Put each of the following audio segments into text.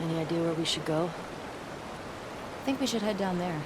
Any idea where we should go? I think we should head down there.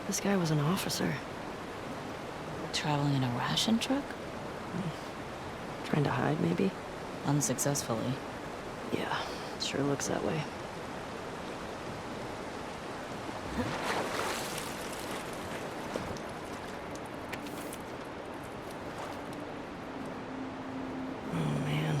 This guy was an officer. Traveling in a ration truck? Trying to hide, maybe? Unsuccessfully. Yeah, sure looks that way. Oh, man.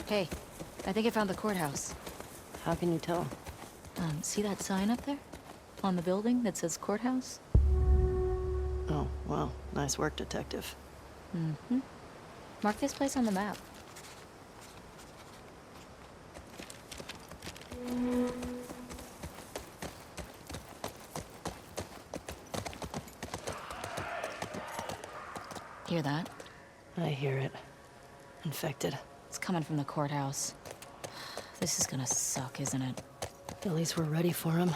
Hey, I think I found the courthouse. How can you tell? See that sign up there? On the building that says courthouse? Oh, well, nice work, detective. Mm-hmm. Mark this place on the map. Hear that? I hear it. Infected. It's coming from the courthouse. This is gonna suck, isn't it? At least we're ready for him.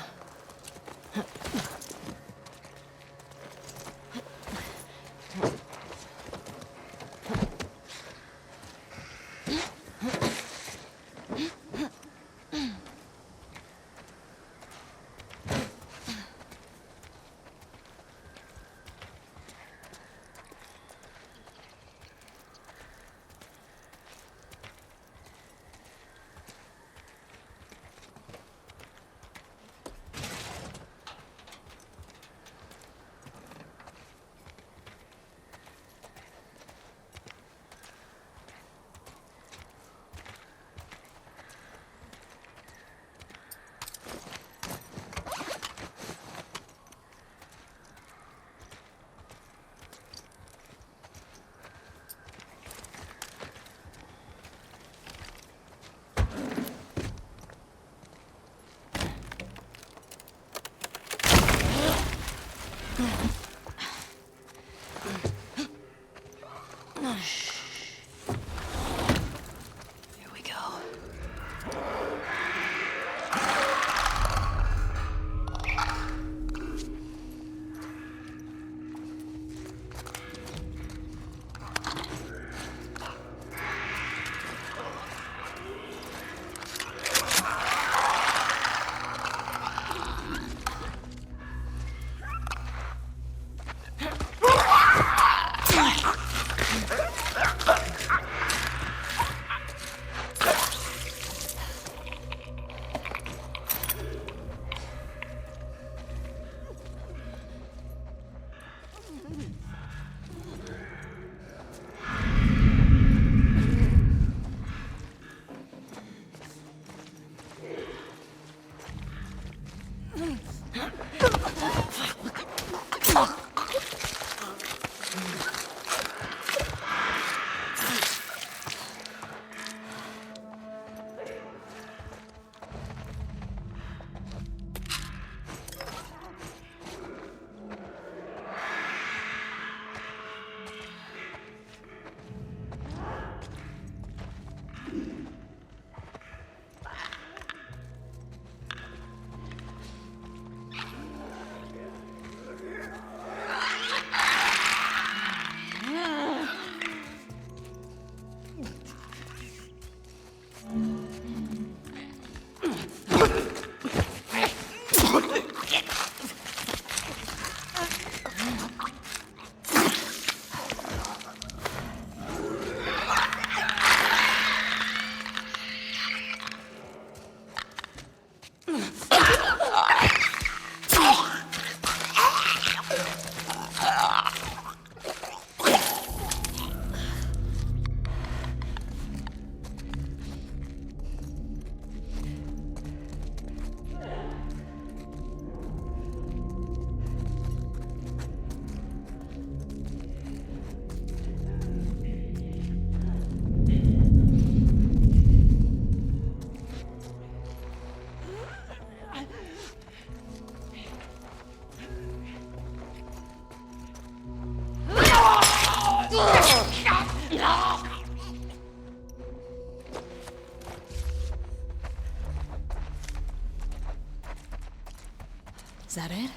Is that it?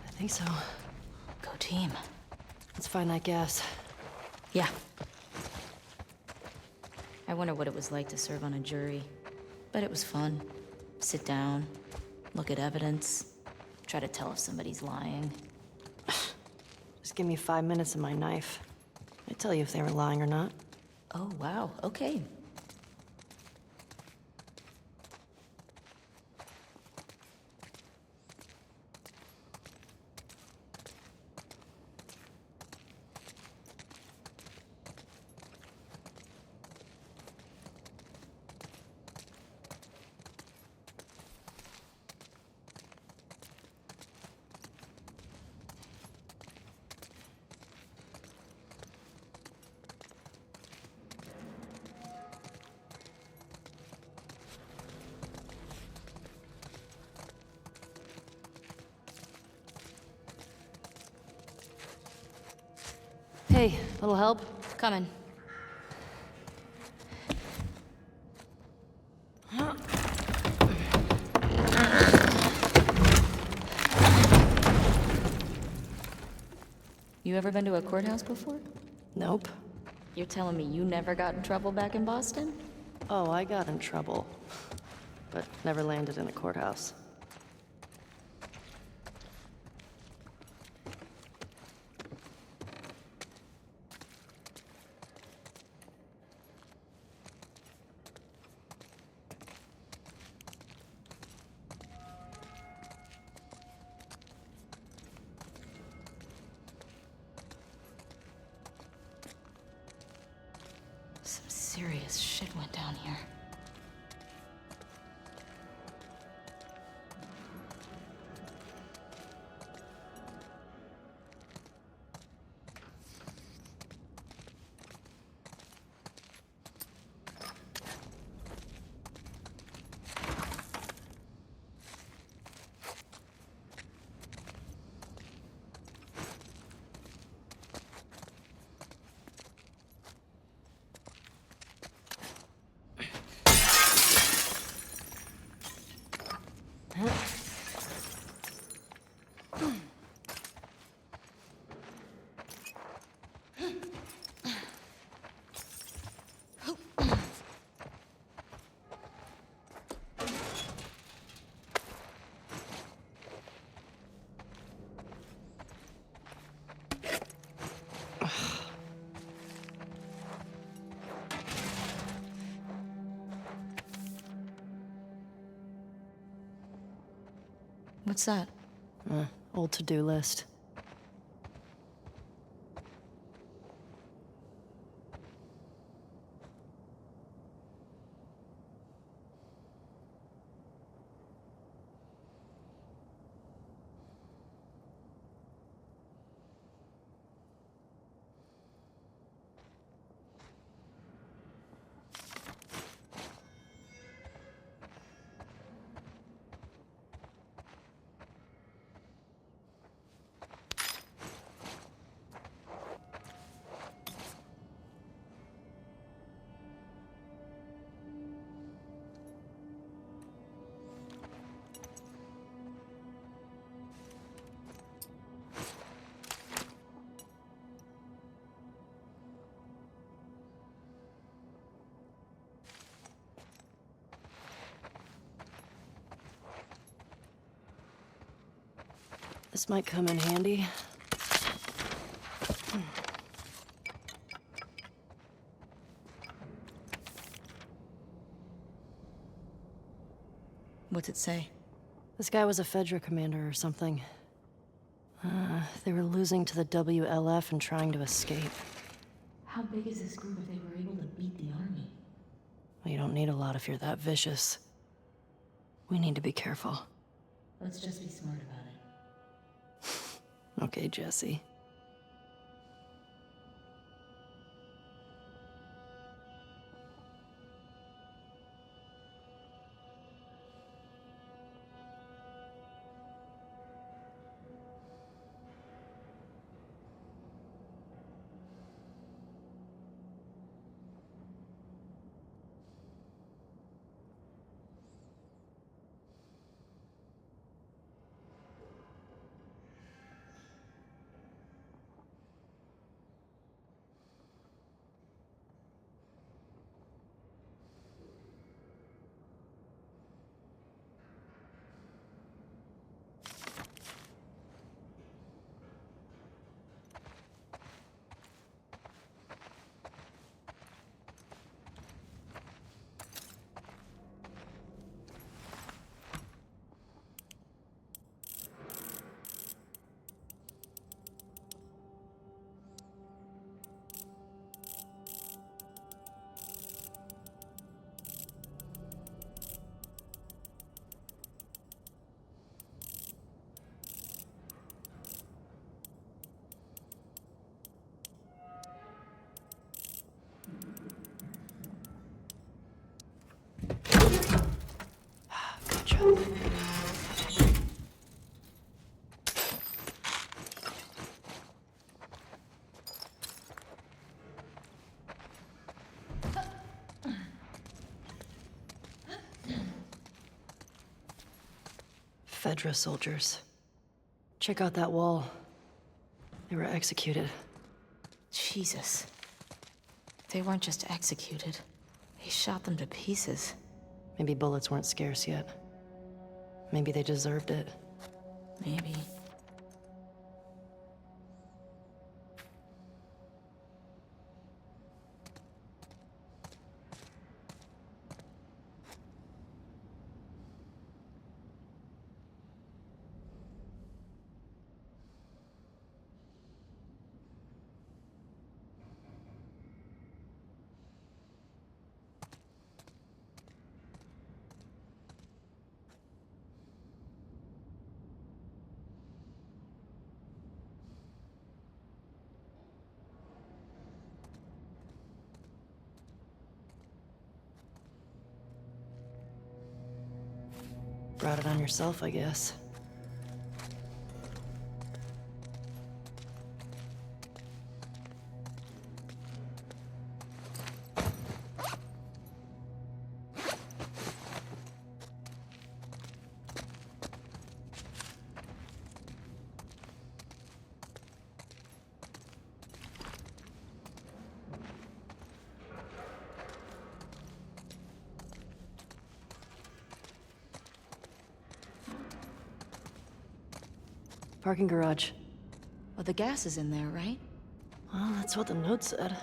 I think so. Go team. Let's find that gas. Yeah. I wonder what it was like to serve on a jury. But it was fun. Sit down, look at evidence, try to tell if somebody's lying. Just give me 5 minutes and my knife. I'd tell you if they were lying or not. Oh, wow. Okay. Hey, little help? Coming. You ever been to a courthouse before? Nope. You're telling me you never got in trouble back in Boston? Oh, I got in trouble. But never landed in a courthouse. Some serious shit went down here. What's that? Old to-do list. This might come in handy. What's it say? This guy was a Fedra commander or something. They were losing to the WLF and trying to escape. How big is this group if they were able to beat the army? Well, you don't need a lot if you're that vicious. We need to be careful. Let's just be smart about it. Okay, Jesse. Fedra soldiers. Check out that wall. They were executed. Jesus. They weren't just executed. They shot them to pieces. Maybe bullets weren't scarce yet. Maybe they deserved it. Maybe. Brought it on yourself, I guess. Parking garage. Well, the gas is in there, right? Well, that's what the note said.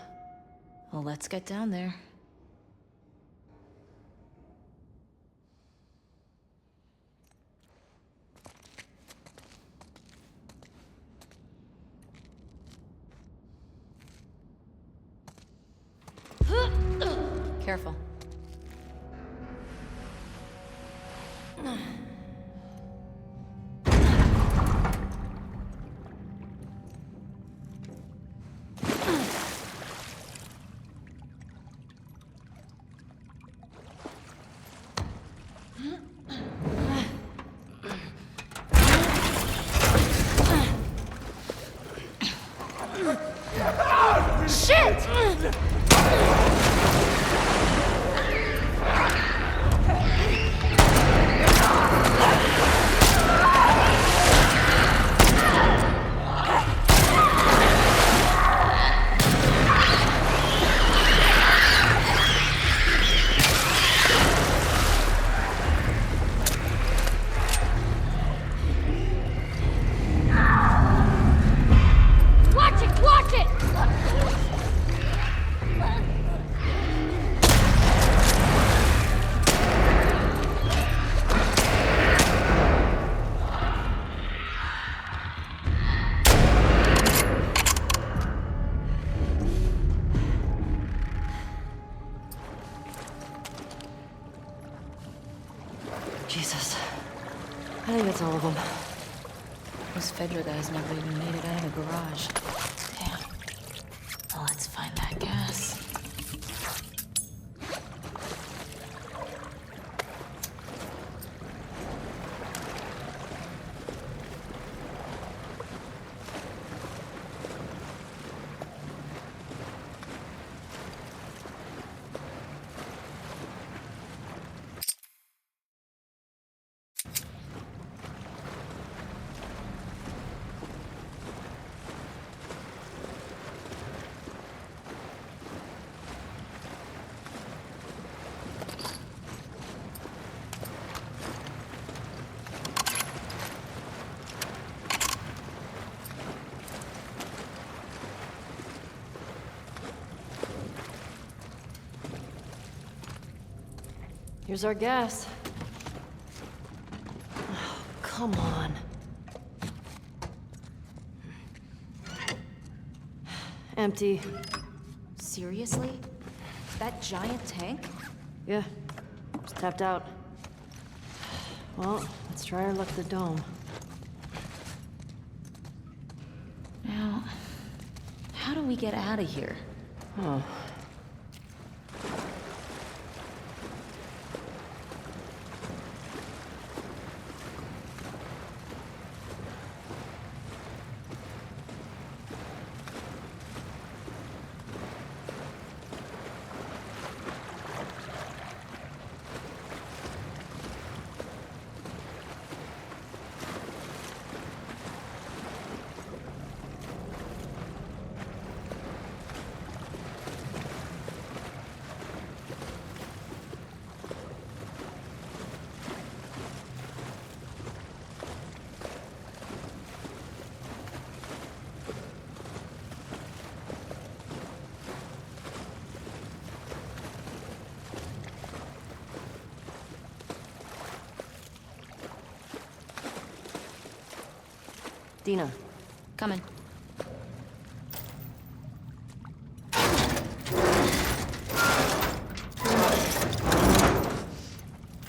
Well, let's get down there. Careful. Jesus. I think that's all of them. Those Fedra guys never even made it out of the garage. Damn. Well, let's find that gas. Here's our gas. Oh, come on. Empty. Seriously? That giant tank? Yeah, it's tapped out. Well, let's try our luck at the dome. Now, how do we get out of here? Oh. Dina. Coming.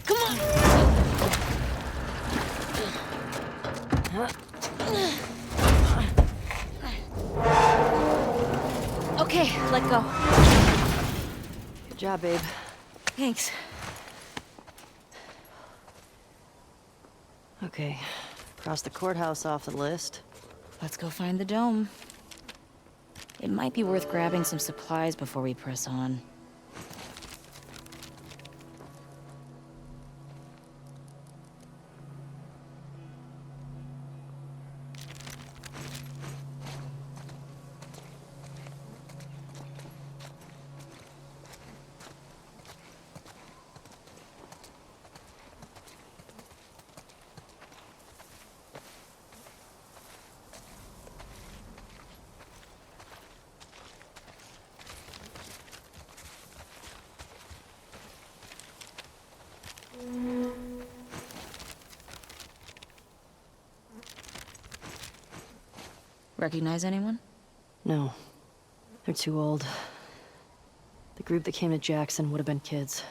Come on! Okay, let go. Good job, babe. Thanks. Okay, cross the courthouse off the list. Let's go find the dome. It might be worth grabbing some supplies before we press on. Recognize anyone? No, they're too old. The group that came to Jackson would have been kids.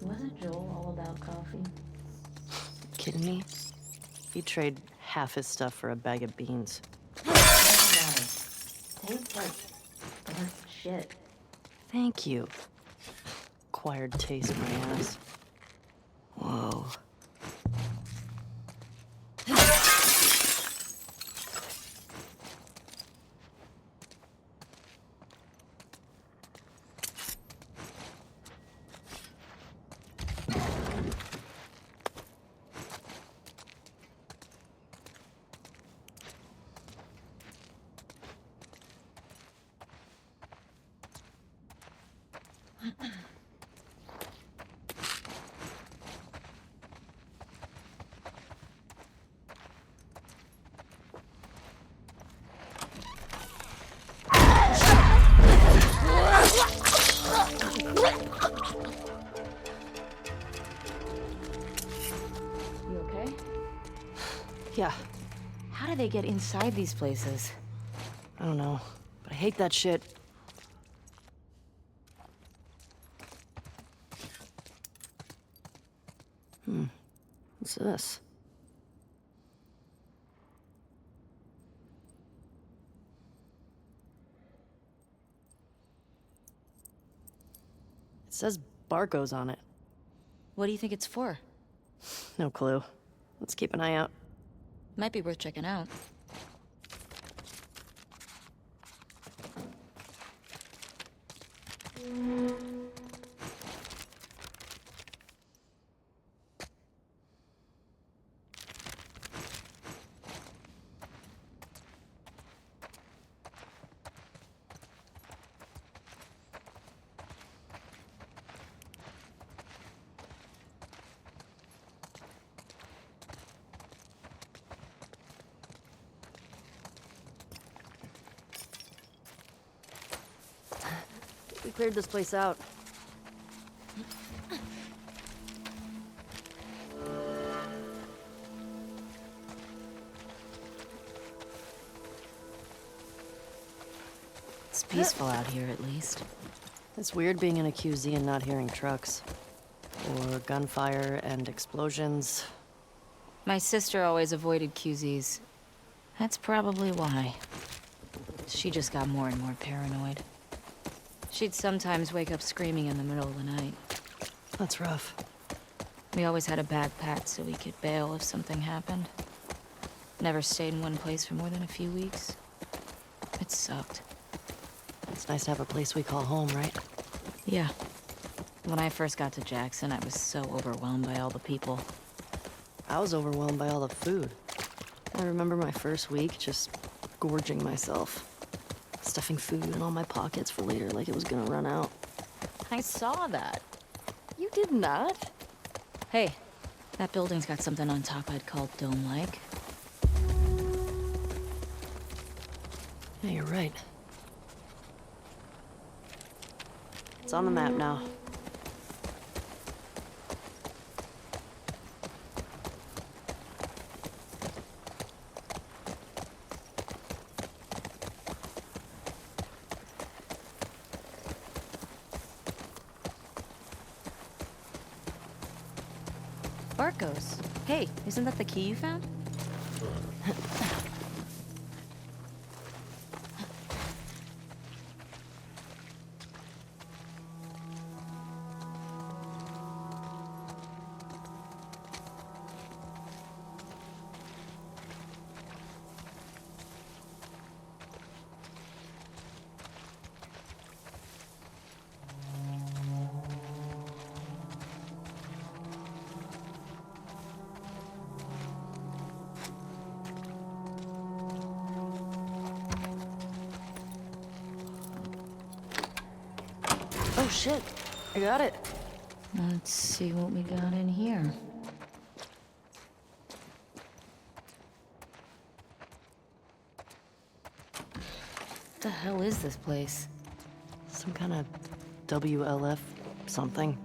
Wasn't Joel all about coffee? Kidding me? He'd trade half his stuff for a bag of beans. Tastes like burnt shit. Thank you. Acquired taste, my ass. Whoa. You okay? Yeah, How do they get inside these places? I don't know, but I hate that shit. What's this? It says Barco's on it. What do you think it's for? No clue. Let's keep an eye out. Might be worth checking out. We cleared this place out. It's peaceful out here, at least. It's weird being in a QZ and not hearing trucks. Or gunfire and explosions. My sister always avoided QZs. That's probably why. She just got more and more paranoid. She'd sometimes wake up screaming in the middle of the night. That's rough. We always had a bag packed so we could bail if something happened. Never stayed in one place for more than a few weeks. It sucked. It's nice to have a place we call home, right? Yeah. When I first got to Jackson, I was so overwhelmed by all the people. I was overwhelmed by all the food. I remember my first week just gorging myself. Stuffing food in all my pockets for later like it was gonna run out. I saw that. You did not? Hey, that building's got something on top I'd call dome-like. Yeah, you're right. It's on the map now. Barco's. Hey, isn't that the key you found? Oh shit, I got it. Let's see what we got in here. What the hell is this place? Some kind of WLF something.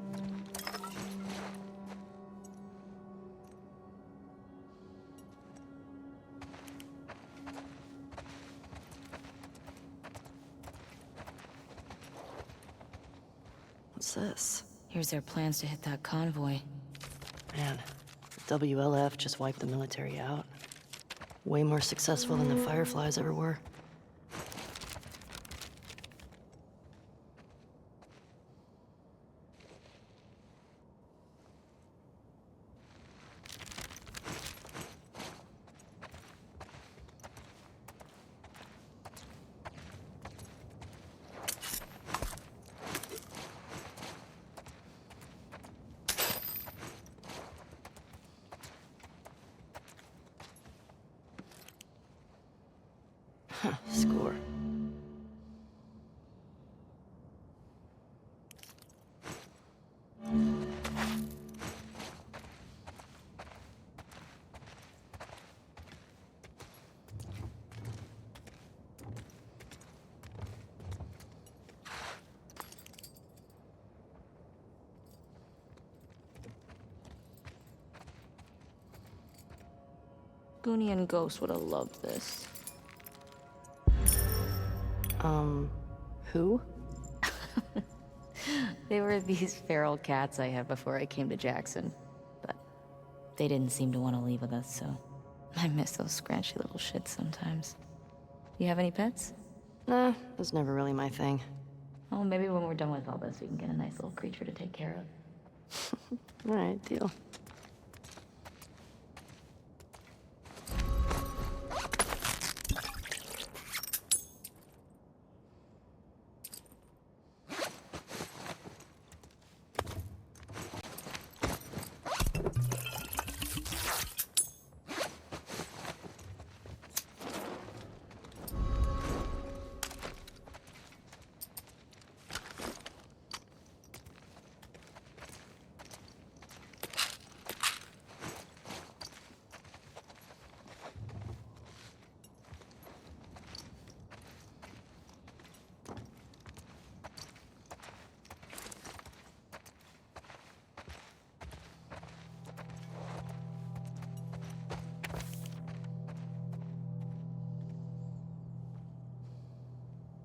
What's this? Here's their plans to hit that convoy. Man, WLF just wiped the military out. Way more successful than the Fireflies ever were. Huh, score. Goonie and Ghost would have loved this. Who? They were these feral cats I had before I came to Jackson. But they didn't seem to want to leave with us, so I miss those scratchy little shits sometimes. You have any pets? Nah, that's never really my thing. Oh, maybe when we're done with all this, we can get a nice little creature to take care of. Alright, deal.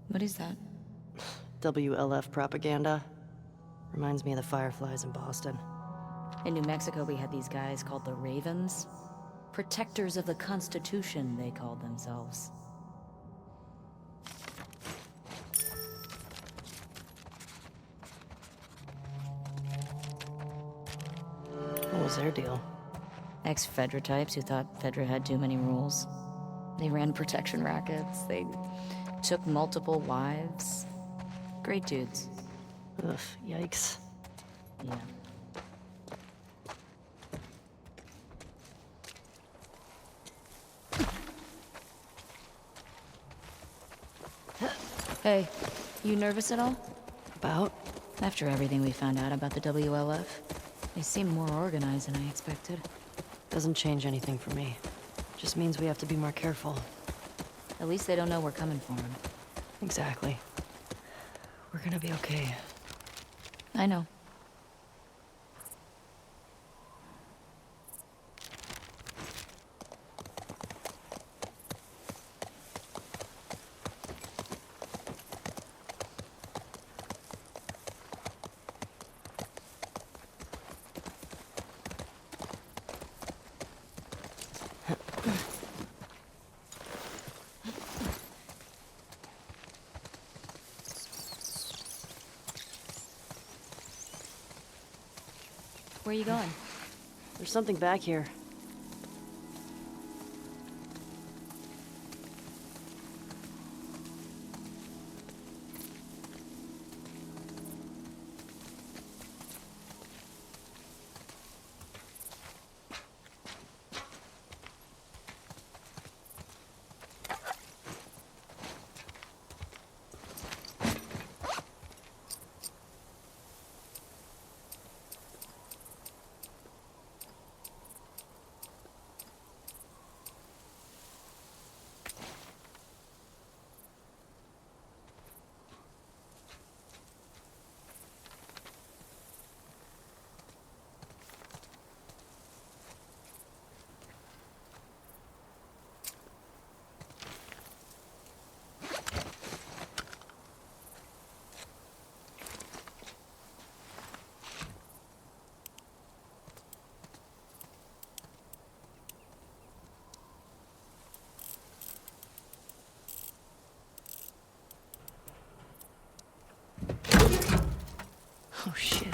What is that? WLF propaganda. Reminds me of the Fireflies in Boston. In New Mexico, we had these guys called the Ravens. Protectors of the Constitution, they called themselves. was their deal? Ex-Fedra types who thought Fedra had too many rules. They ran protection rackets, they took multiple wives. Great dudes. Ugh, yikes. Yeah. Hey, you nervous at all? About? After everything we found out about the WLF, they seem more organized than I expected. Doesn't change anything for me. Just means we have to be more careful. At least they don't know we're coming for them. Exactly. We're gonna be okay. I know. Where are you going? There's something back here. Oh shit.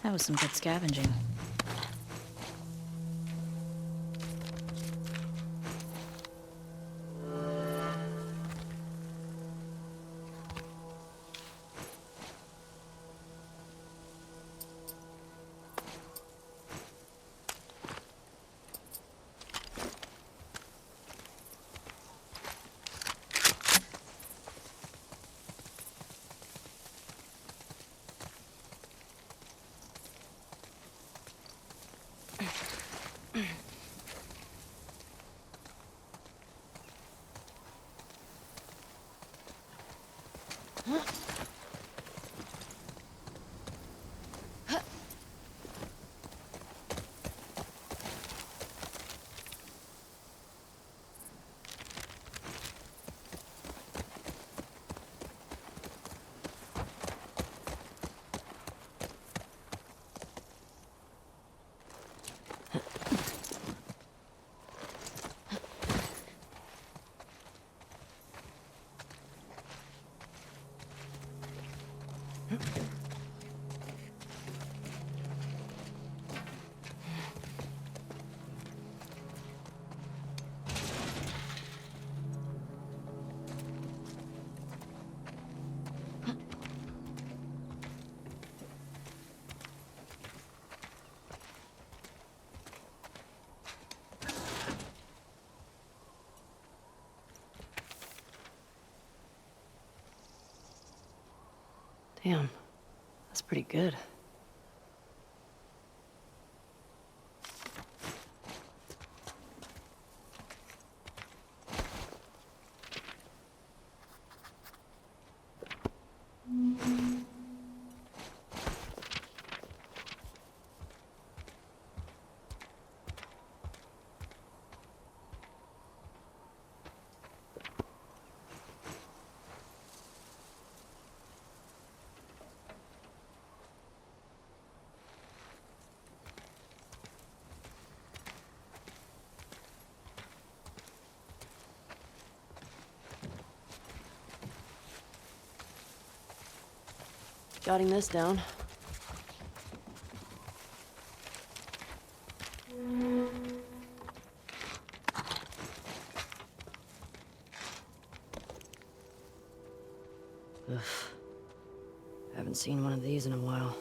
That was some good scavenging. Damn. That's pretty good. jotting this down. Ugh. Haven't seen one of these in a while.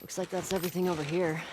Looks like that's everything over here.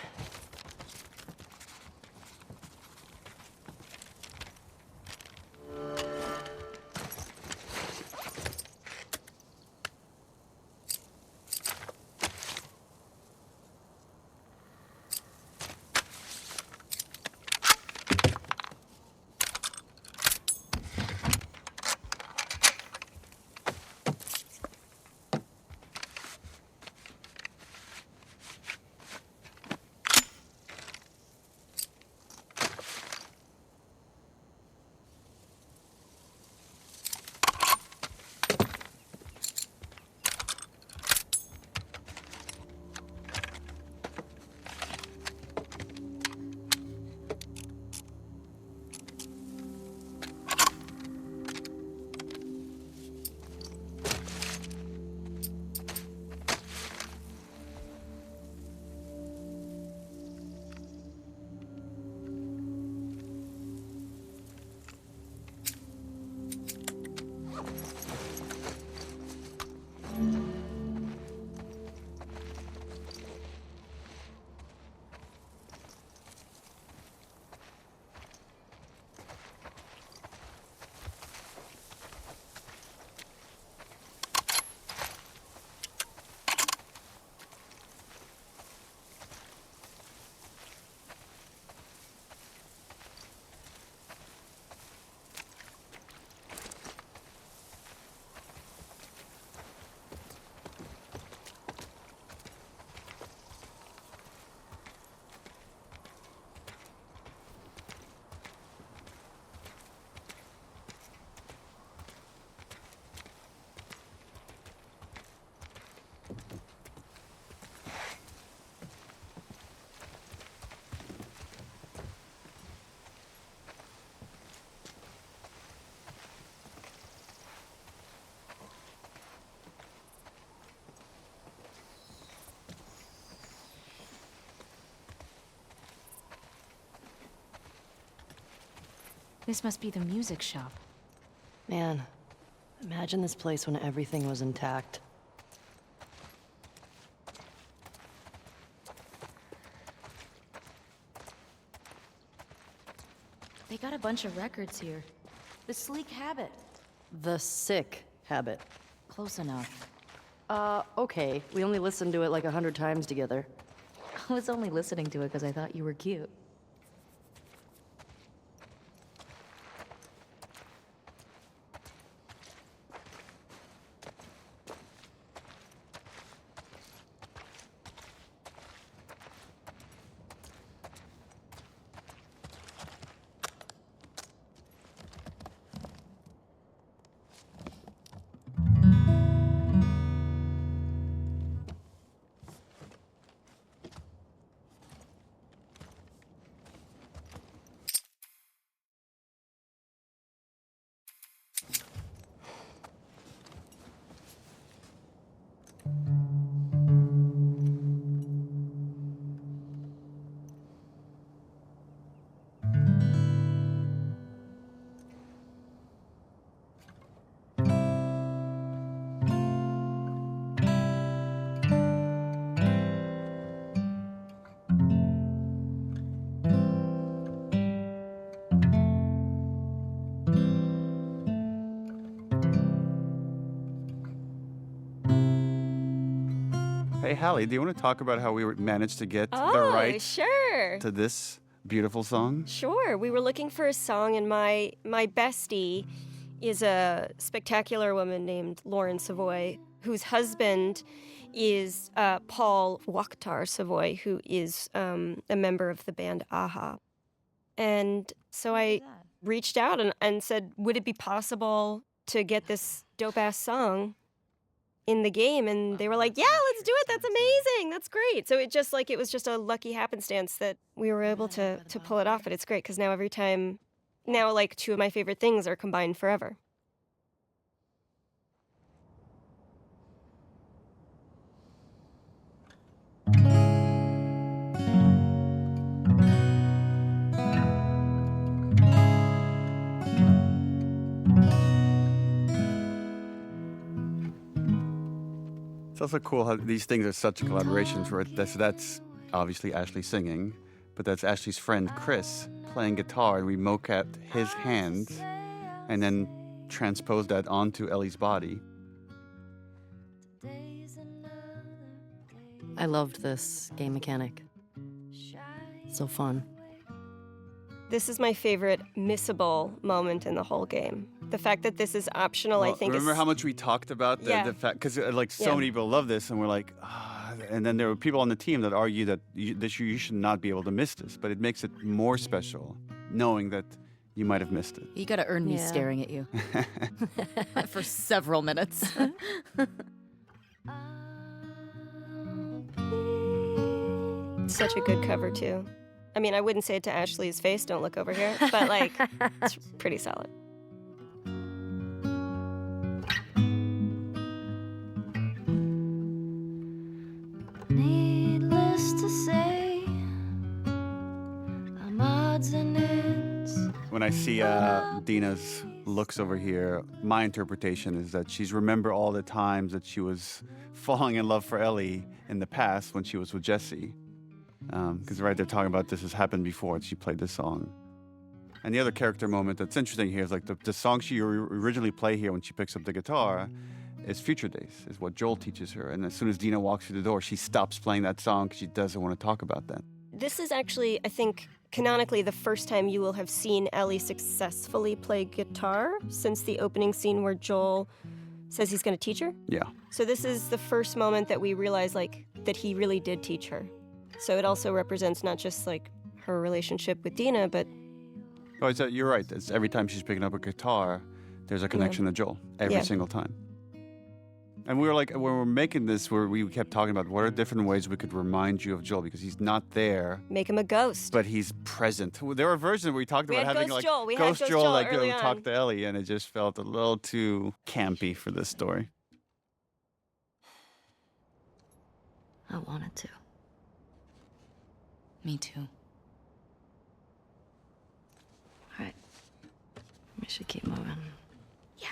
This must be the music shop. Man, imagine this place when everything was intact. They got a bunch of records here. The Sleek Habit. The Sick Habit. Close enough. Okay. We only listened to it like 100 times together. I was only listening to it because I thought you were cute. Hey, Hallie, do you want to talk about how we managed to get the rights sure. to this beautiful song? Sure. We were looking for a song, and my bestie, is a spectacular woman named Lauren Savoy, whose husband is Paul Wakhtar Savoy, who is a member of the band Aha. And so I reached out and said, would it be possible to get this dope-ass song in the game? And they were like, yeah, let's do it. That's amazing. That's great. So it was just a lucky happenstance that we were able to pull it off. But it's great because now like two of my favorite things are combined forever. It's also cool how these things are such collaborations where that's obviously Ashley singing, but that's Ashley's friend Chris playing guitar, and we mocapped his hands and then transposed that onto Ellie's body. I loved this game mechanic. So fun. This is my favorite missable moment in the whole game. The fact that this is optional, Well, I think, remember is... how much we talked about the fact, because like so Yeah. many people love this, and we're like, and then there were people on the team that argue that you should not be able to miss this, but it makes it more special knowing that you might have missed it. You gotta earn me Yeah. staring at you for several minutes. Such a good cover, too. I mean, I wouldn't say it to Ashley's face, don't look over here, but, like, it's pretty solid. Needless to say, I'm odds and ends. When I see Dina's looks over here, my interpretation is that she's remember all the times that she was falling in love for Ellie in the past when she was with Jesse. Because right, they're talking about this has happened before, and she played this song. And the other character moment that's interesting here is like the song she originally play here when she picks up the guitar is Future Days, is what Joel teaches her. And as soon as Dina walks through the door, she stops playing that song because she doesn't want to talk about that. This is actually, I think, canonically the first time you will have seen Ellie successfully play guitar since the opening scene where Joel says he's going to teach her. Yeah. So this is the first moment that we realize, like, that he really did teach her. So it also represents not just, like, her relationship with Dina, but... Oh, you're right. It's every time she's picking up a guitar, there's a connection to Joel. Every single time. And we were like, when we were making this, we kept talking about what are different ways we could remind you of Joel, because he's not there. Make him a ghost. But he's present. There were versions where we talked about having Ghost like Joel. We had Ghost Ghost Joel Joel like early go talk on. to Ellie, and it just felt a little too campy for this story. I wanted to. Me too. All right. We should keep moving. Yeah.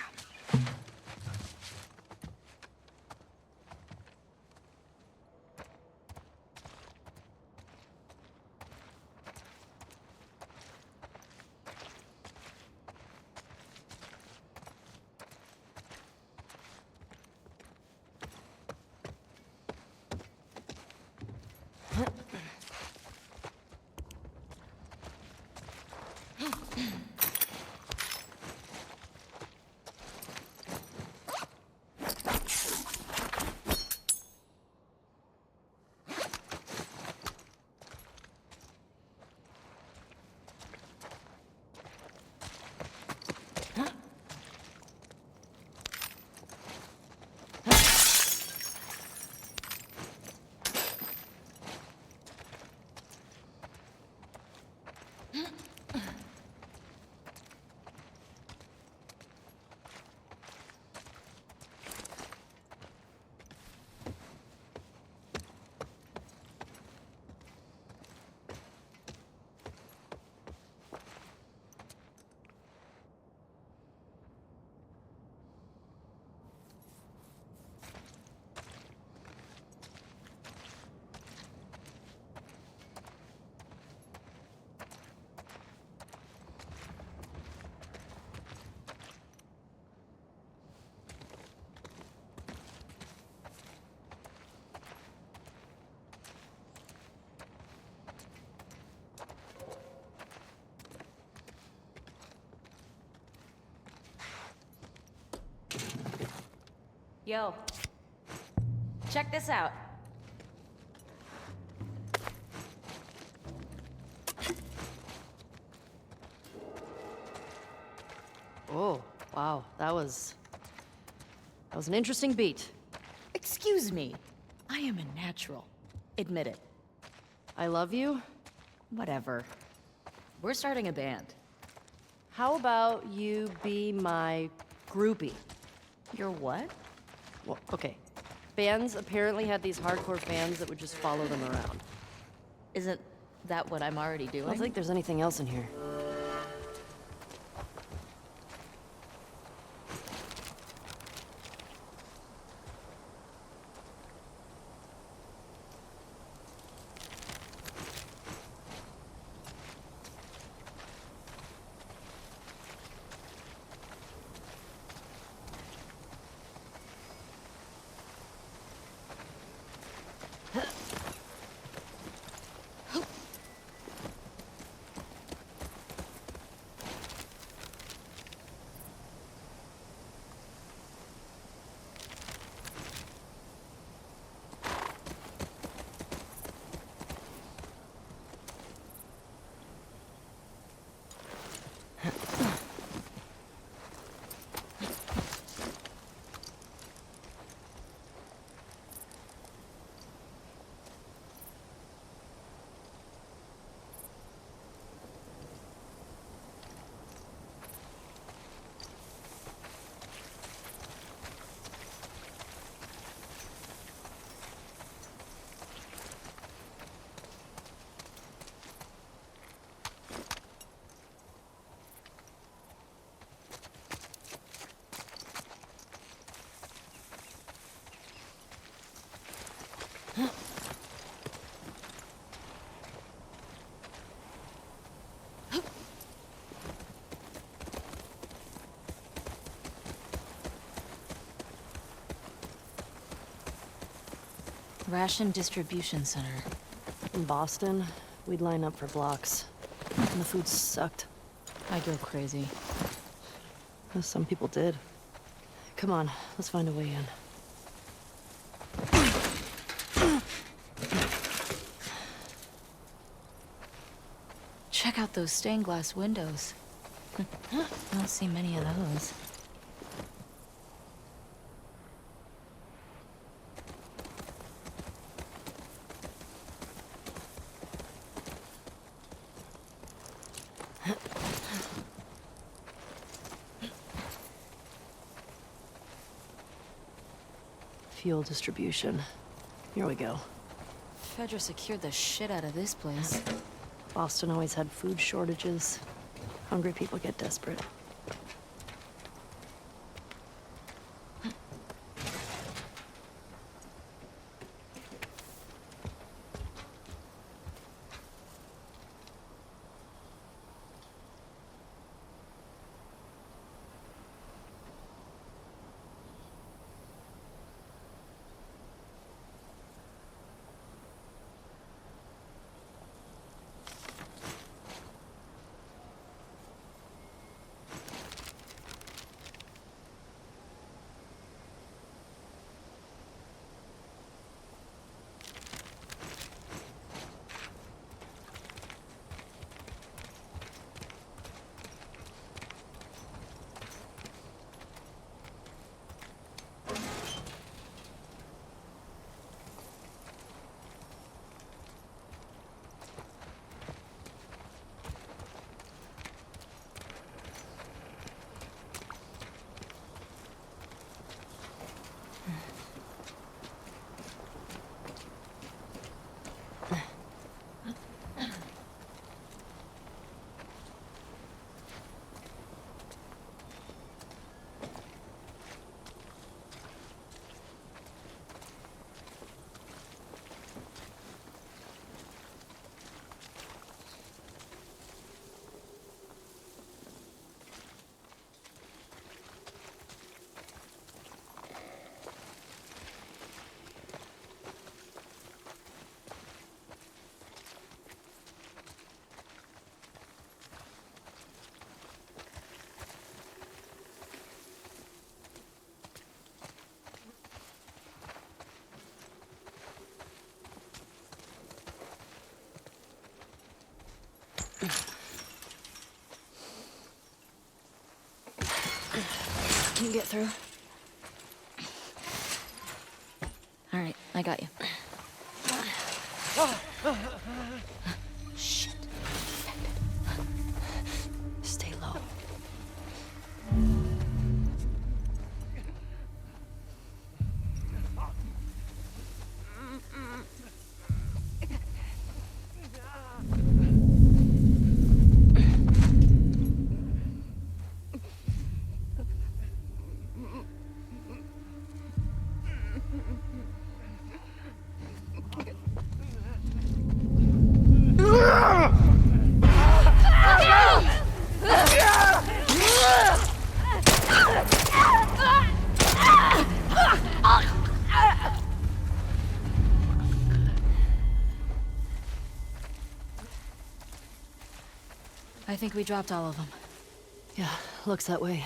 Yo, check this out. Oh, wow, that was an interesting beat. Excuse me. I am a natural. Admit it. I love you. Whatever. We're starting a band. How about you be my groupie? You're what? Well, okay. Bands apparently had these hardcore fans that would just follow them around. Isn't that what I'm already doing? I don't think there's anything else in here. Ration Distribution Center. In Boston, we'd line up for blocks. And the food sucked. I'd go crazy. Some people did. Come on, let's find a way in. Check out those stained glass windows. I don't see many of those. Fuel distribution. Here we go. Fedra secured the shit out of this place. Boston always had food shortages. Hungry people get desperate. can get through. All right, I got you. Shit. Stay low. I think we dropped all of them. Yeah, looks that way.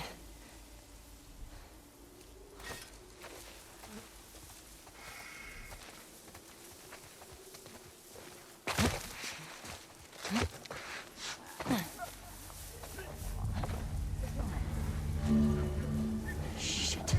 Shit.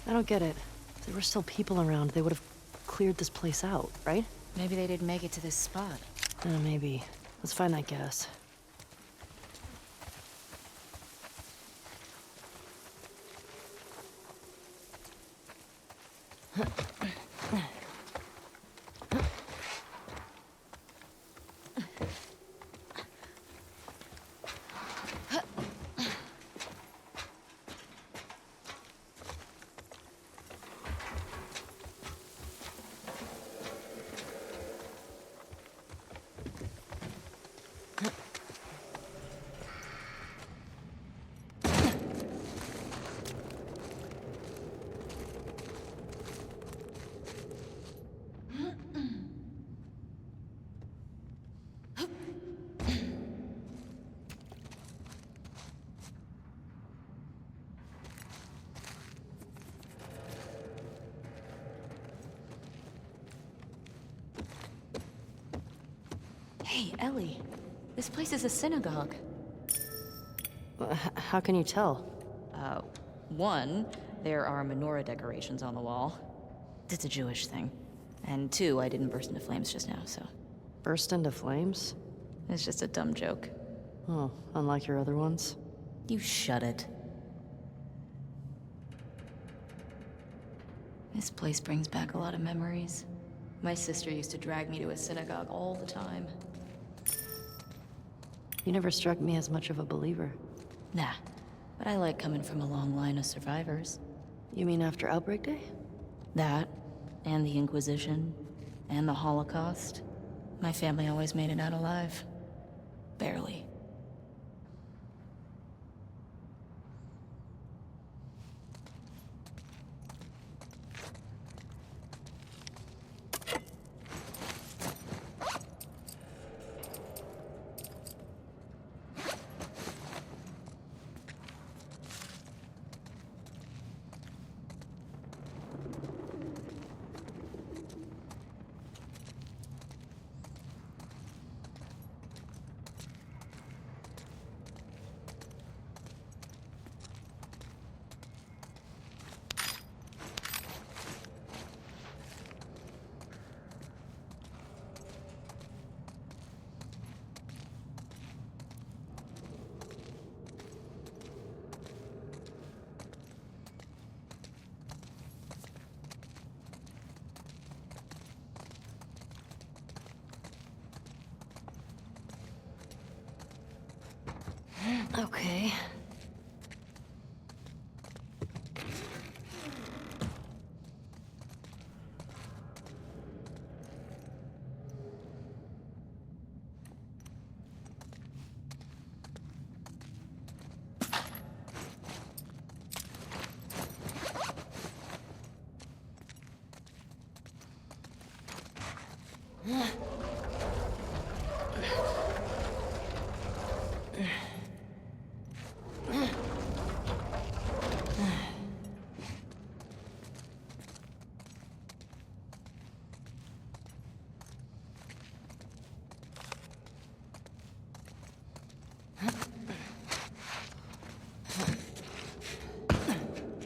I don't get it. If there were still people around, they would have cleared this place out, right? Maybe they didn't make it to this spot. Maybe. Let's find that gas. Hey, Ellie. This place is a synagogue. How can you tell? One, there are menorah decorations on the wall. It's a Jewish thing. And two, I didn't burst into flames just now, so... Burst into flames? It's just a dumb joke. Oh, unlike your other ones? You shut it. This place brings back a lot of memories. My sister used to drag me to a synagogue all the time. You never struck me as much of a believer. Nah, but I like coming from a long line of survivors. You mean after Outbreak Day? That, and the Inquisition, and the Holocaust. My family always made it out alive. Barely. Okay.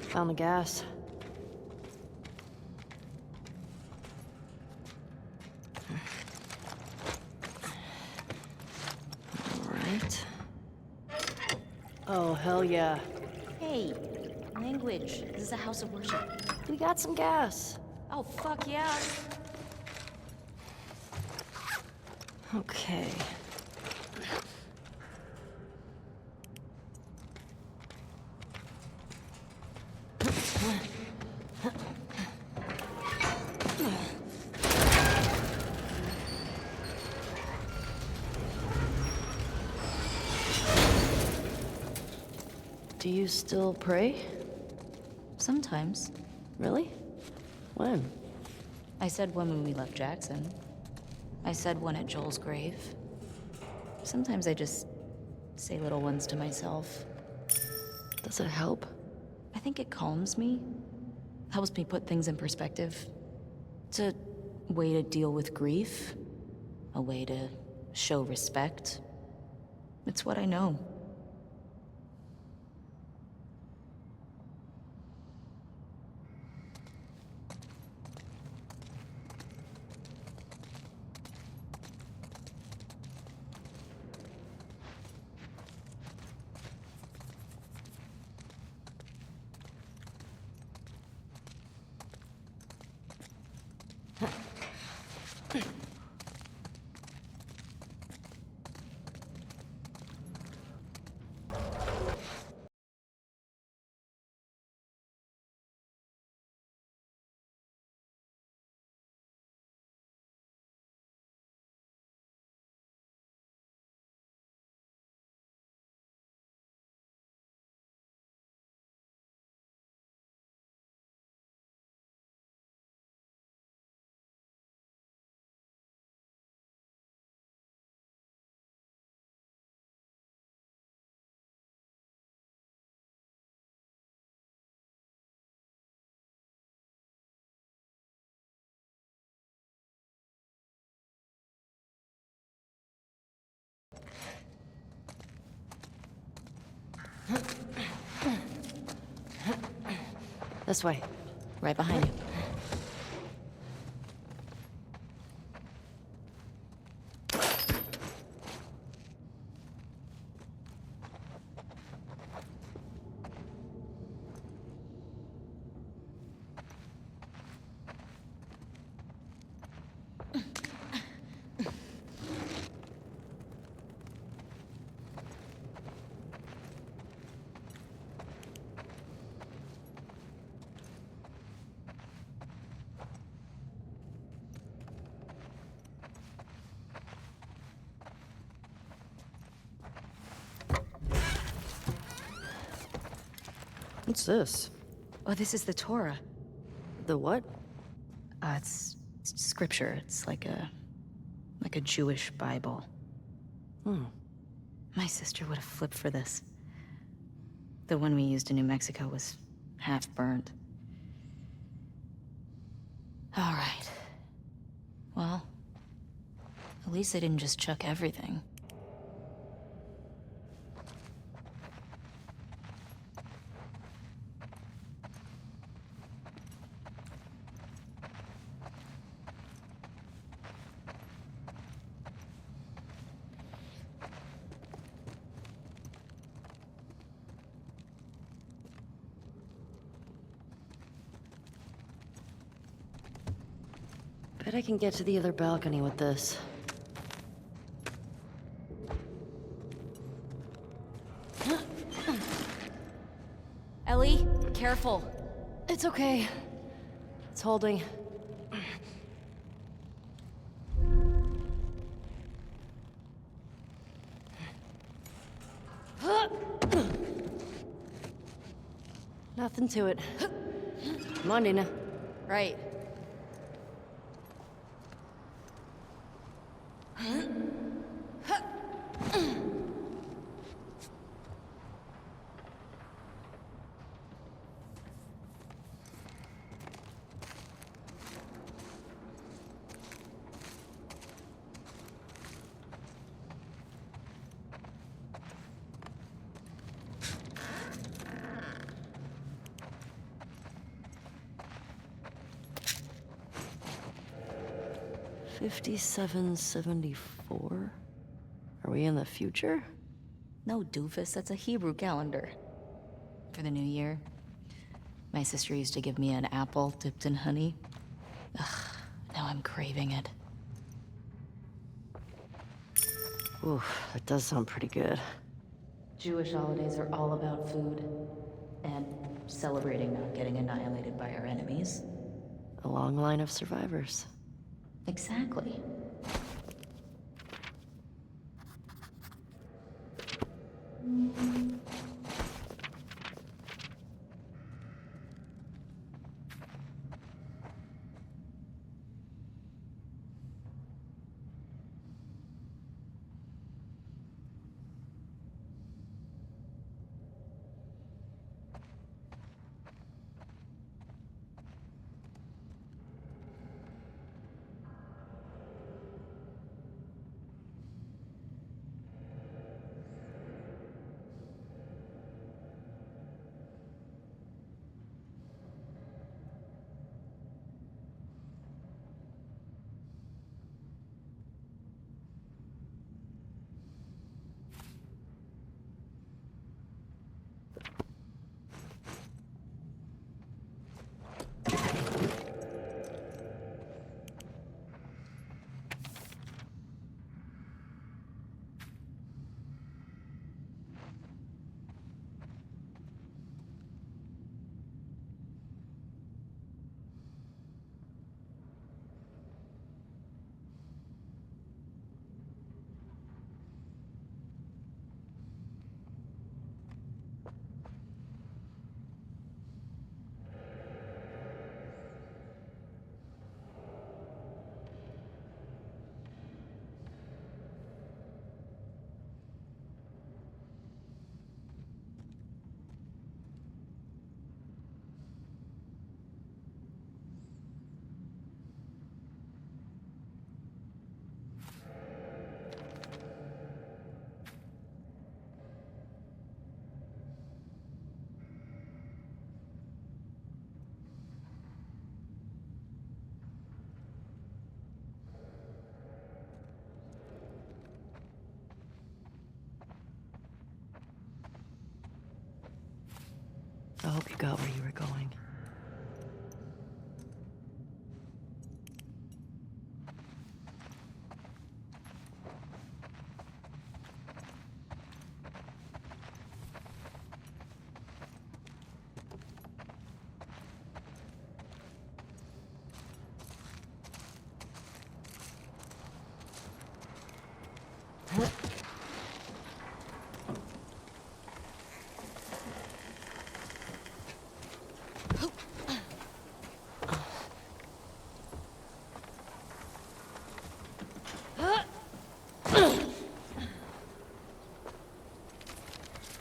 Found the gas. All right. Oh, hell yeah. Hey, language. This is a house of worship. We got some gas. Oh, fuck yeah. Okay. Do you still pray? Sometimes. Really? When? I said one when we left Jackson. I said one at Joel's grave. Sometimes I just say little ones to myself. Does it help? I think it calms me. Helps me put things in perspective. It's a way to deal with grief. A way to show respect. It's what I know. This way. Right behind you. What's this? Oh, this is the Torah. The what? It's scripture. It's like a Jewish Bible. Hmm. My sister would have flipped for this. The one we used in New Mexico was half burned. All right. Well, at least I didn't just chuck everything. Bet I can get to the other balcony with this. Careful. It's okay. It's holding. Nothing to it. Come on, Dina. Right. $57.74? Are we in the future? No, doofus, that's a Hebrew calendar. For the new year, my sister used to give me an apple dipped in honey. Ugh, now I'm craving it. Ooh, that does sound pretty good. Jewish holidays are all about food. And celebrating not getting annihilated by our enemies. A long line of survivors. Exactly. I hope you got where you were going.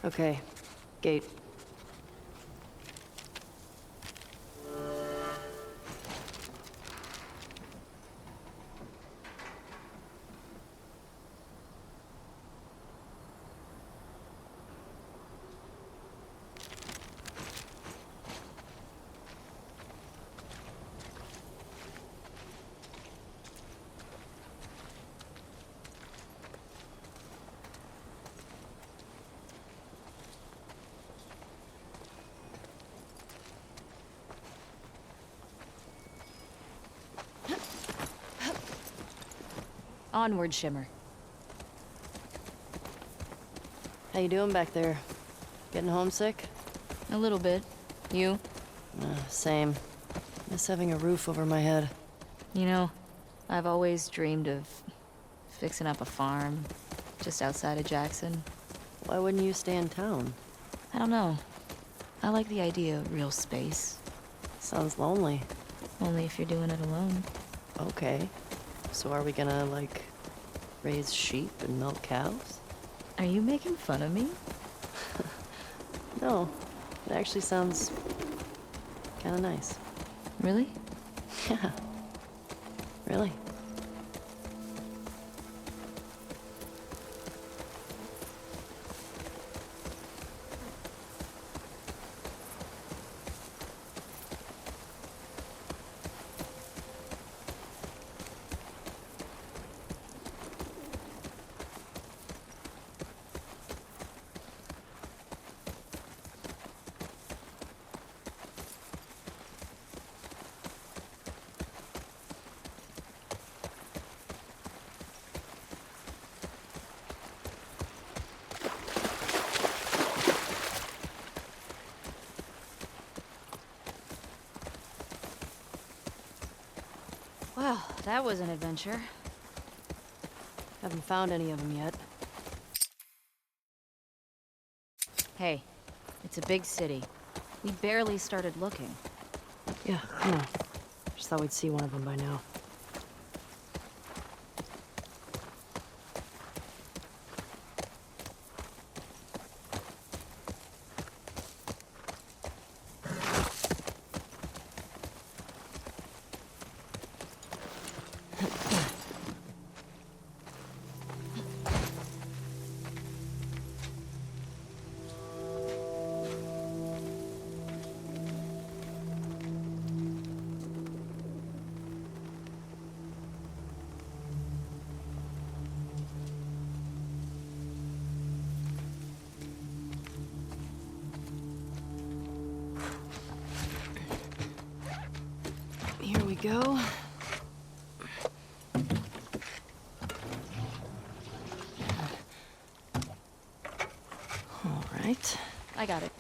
Okay, gate. Onward, Shimmer. How you doing back there? Getting homesick? A little bit. You? Same. Miss having a roof over my head. You know, I've always dreamed of fixing up a farm just outside of Jackson. Why wouldn't you stay in town? I don't know. I like the idea of real space. Sounds lonely. Only if you're doing it alone. Okay. So are we gonna, like, raise sheep and milk cows? Are you making fun of me? No. It actually sounds kinda nice. Really? Yeah. Really. Well, that was an adventure. Haven't found any of them yet. Hey, it's a big city. We barely started looking. Yeah, I know. Just thought we'd see one of them by now. Here we go. All right. I got it.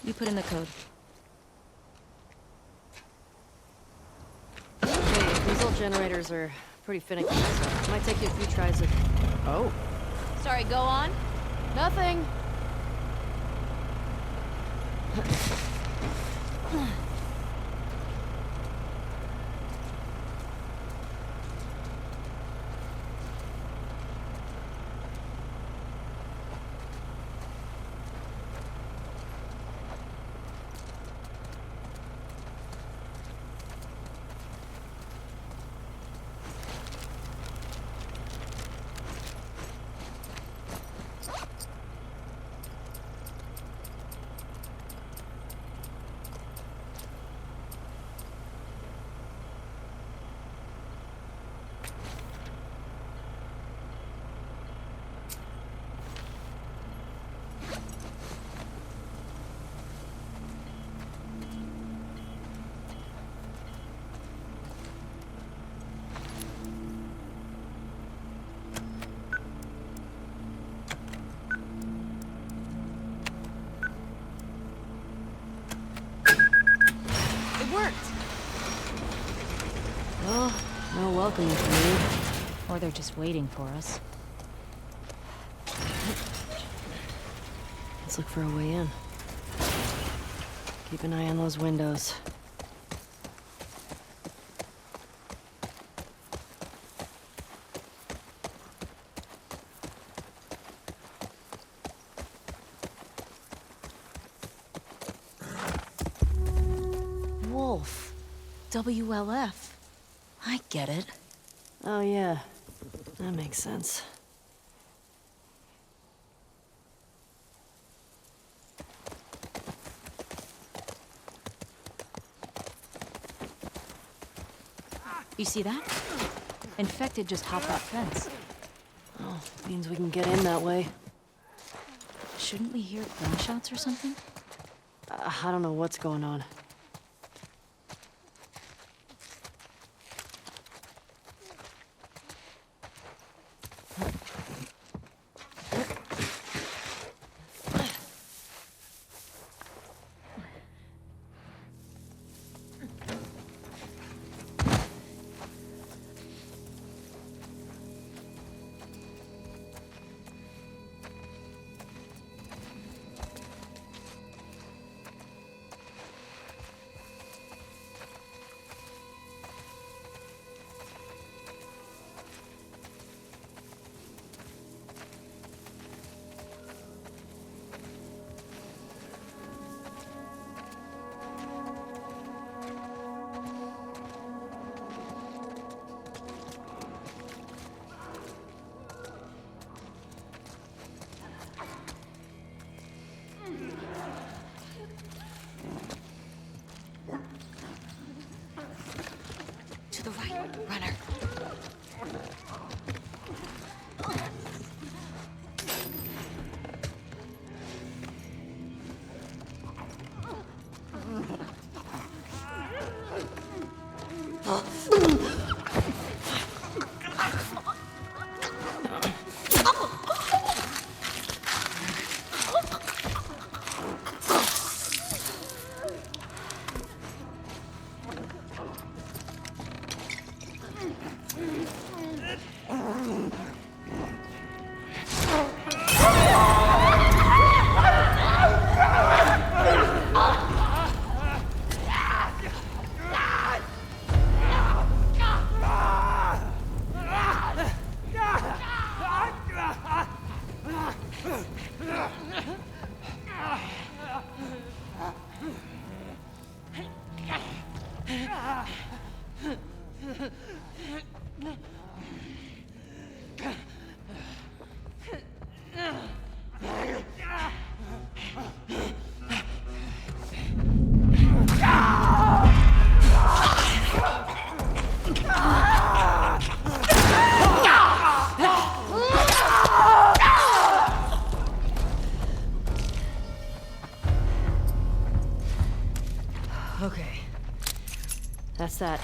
You put in the code. Hey, these old generators are pretty finicky, so it might take you a few tries of... Oh. Sorry, go on. Nothing! Well, no welcome for me. Or they're just waiting for us. Let's look for a way in. Keep an eye on those windows. Wolf. WLF. I get it. Oh yeah, that makes sense. You see that? Infected just hopped that fence. Oh, means we can get in that way. Shouldn't we hear gunshots or something? I don't know what's going on. the right, runner. Okay. That's that.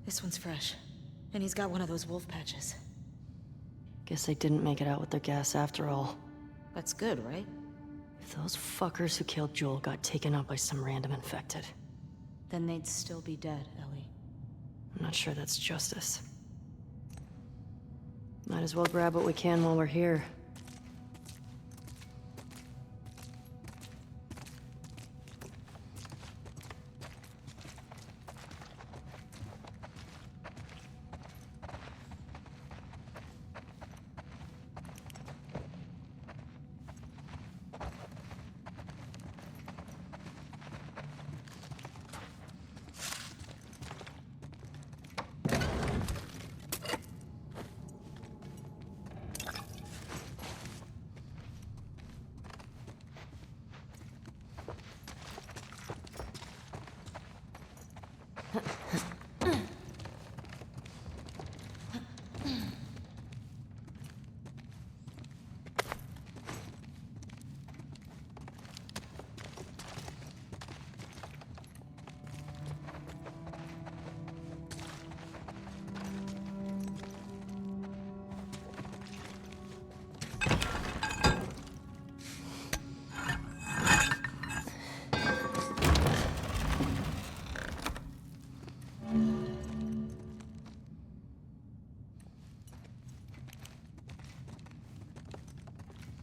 This one's fresh. And he's got one of those wolf patches. Guess they didn't make it out with their gas after all. That's good, right? If those fuckers who killed Joel got taken out by some random infected, Then they'd still be dead, Ellie. I'm not sure that's justice. Might as well grab what we can while we're here.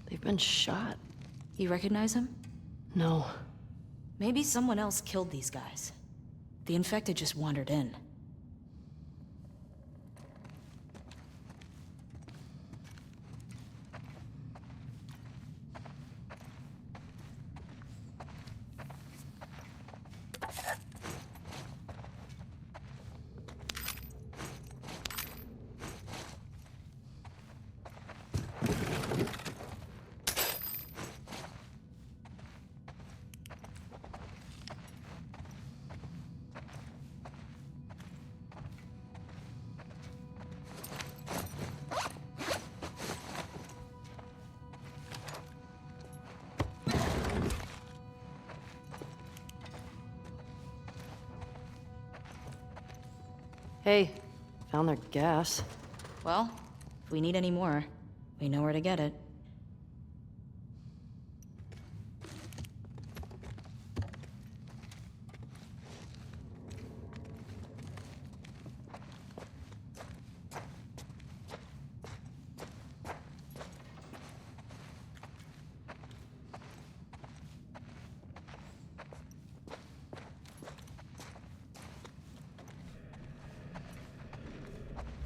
They've been shot. You recognize him? No. Maybe someone else killed these guys. The infected just wandered in. Hey, found their gas. Well, if we need any more, we know where to get it.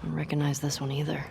I don't recognize this one either.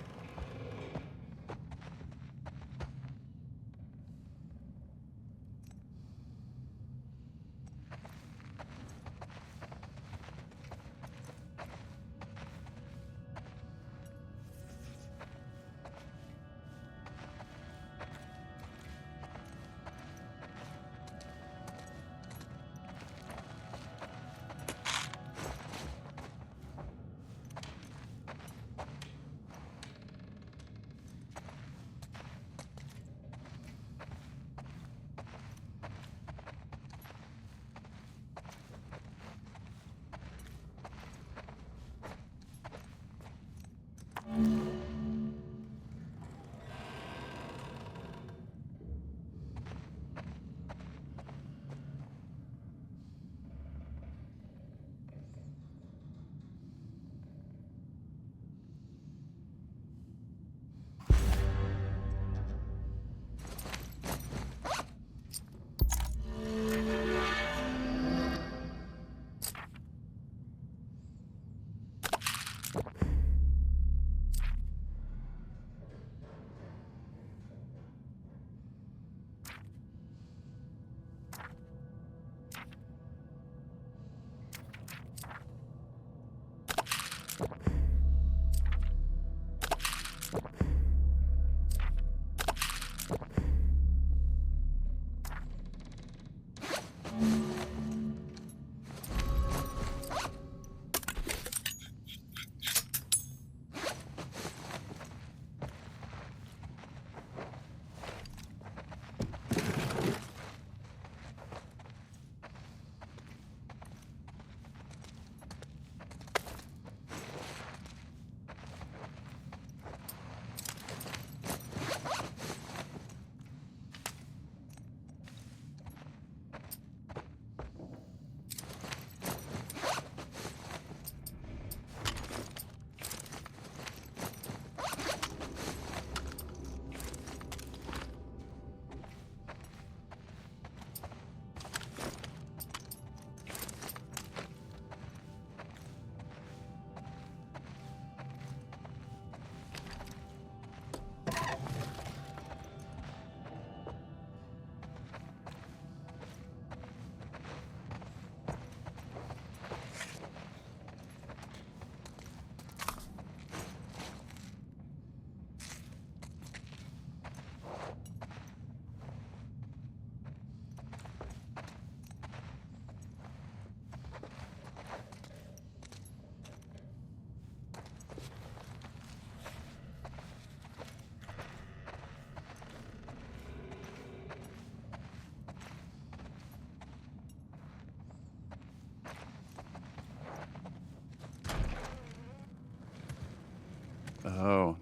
Oh,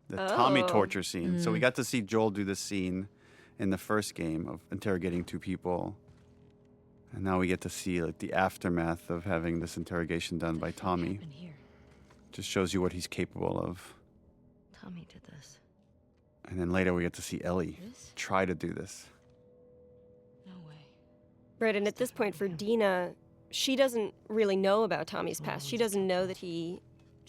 the Tommy Oh. torture scene. So we got to see Joel do this scene in the first game of interrogating 2 people. And now we get to see like the aftermath of having this interrogation done by Tommy. Happened here. Just shows you what he's capable of. Tommy did this. And then later we get to see Ellie This? try to do this. No way. Right, and at this point for Dina, she doesn't really know about Tommy's past. She doesn't know that she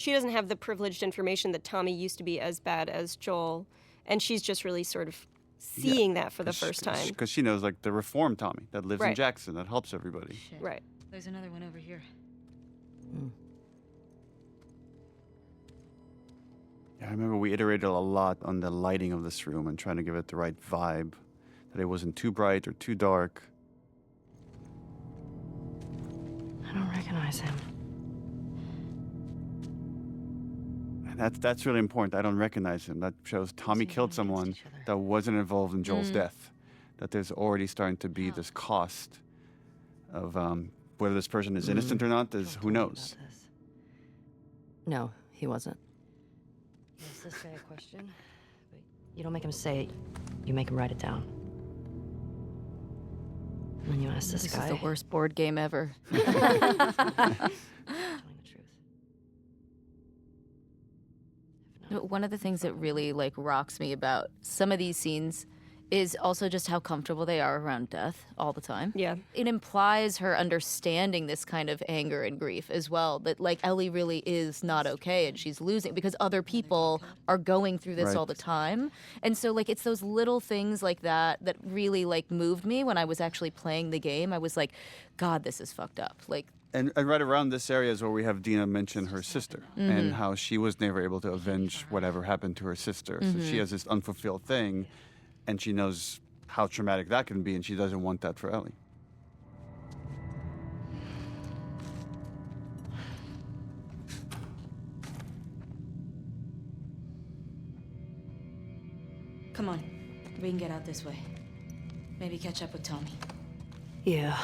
doesn't have the privileged information that Tommy used to be as bad as Joel, and she's just really sort of seeing that for the first time. Because she knows like the reformed Tommy that lives in Right. Jackson, that helps everybody. Shit. Right. There's another one over here. Yeah, I remember we iterated a lot on the lighting of this room and trying to give it the right vibe, that it wasn't too bright or too dark. I don't recognize him. And that's really important. I don't recognize him. That shows Tommy Seen killed them against someone each other. that wasn't involved in Joel's death. That there's already starting to be this cost of whether this person is innocent or not. Is Joel who told me knows? about this. No, he wasn't. He asked this guy a question, but you don't make him say it. You make him write it down. And then you ask this guy. is the worst board game ever. Telling the truth. No, one of the things that really like rocks me about some of these scenes is also just how comfortable they are around death all the time. Yeah. It implies her understanding this kind of anger and grief as well, that like Ellie really is not okay and she's losing because other people are going through this Right. all the time. And so like it's those little things like that that really like moved me when I was actually playing the game. I was like, God, this is fucked up. Like And right around this area is where we have Dina mention her sister and how she was never able to avenge whatever happened to her sister. So she has this unfulfilled thing, and she knows how traumatic that can be, and she doesn't want that for Ellie. come on, we can get out this way. Maybe catch up with Tommy. Yeah.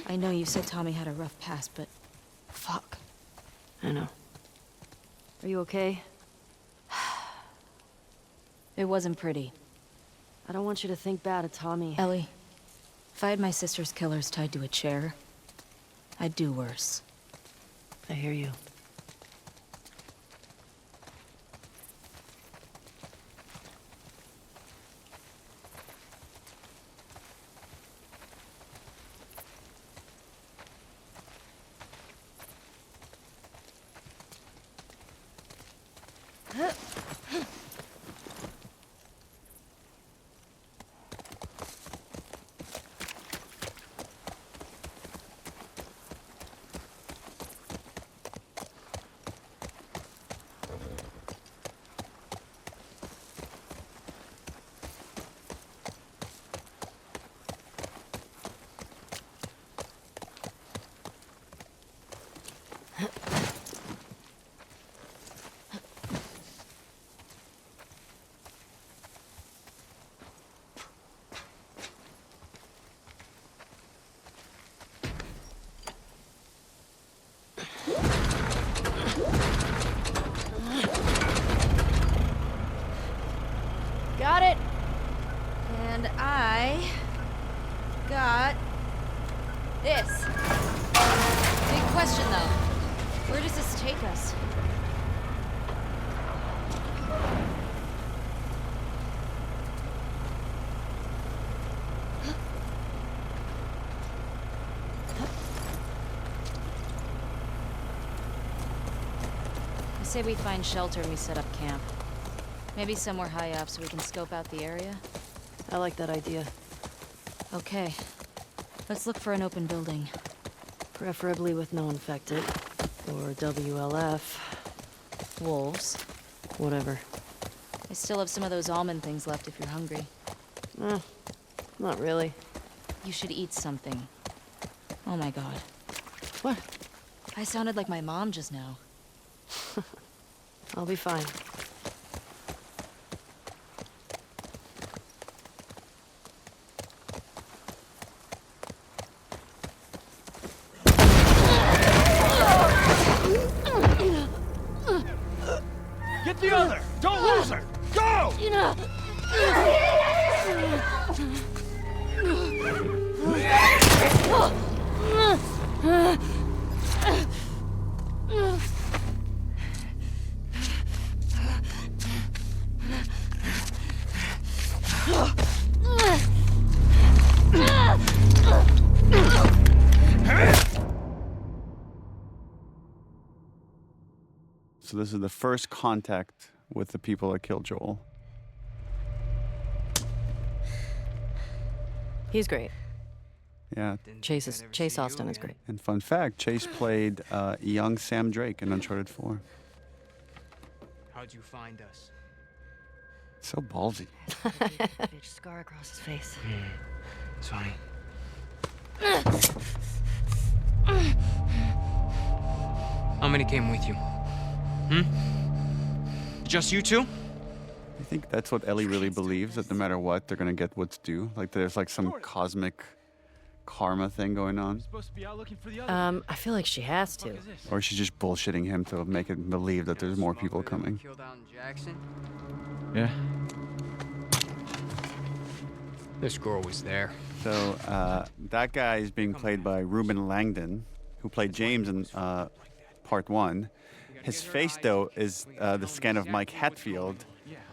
I know you said Tommy had a rough past, but fuck. I know. Are you okay? It wasn't pretty. I don't want you to think bad of Tommy. Ellie, if I had my sister's killers tied to a chair, I'd do worse. I hear you. Got it. And I got this. Big question though. Where does this take us? I say we find shelter and we set up camp. Maybe somewhere high up so we can scope out the area. I like that idea. Okay. Let's look for an open building. Preferably with no infected. Or WLF. Wolves. whatever. I still have some of those almond things left if you're hungry. Not really. You should eat something. Oh my god. What? I sounded like my mom just now. I'll be fine. Get the other! Don't lose her! Go! So this is the first contact with the people that killed Joel. He's great. Yeah. Chase Austin is great. And fun fact, Chase played young Sam Drake in Uncharted 4. How'd you find us? So ballsy. Bitch scar across his face. It's funny. How many came with you? Just you two? I think that's what Ellie really believes, that no matter what, they're gonna get what's due. Like there's like some cosmic karma thing going on. Supposed to be out looking for the other. I feel like she has to. Or she's just bullshitting him to make it believe that there's more people coming. Killed out in Jackson? Yeah. This girl was there. So that guy is being played by Ruben Langdon, who played James in part 1. His face, though, is the skin of Mike Hatfield,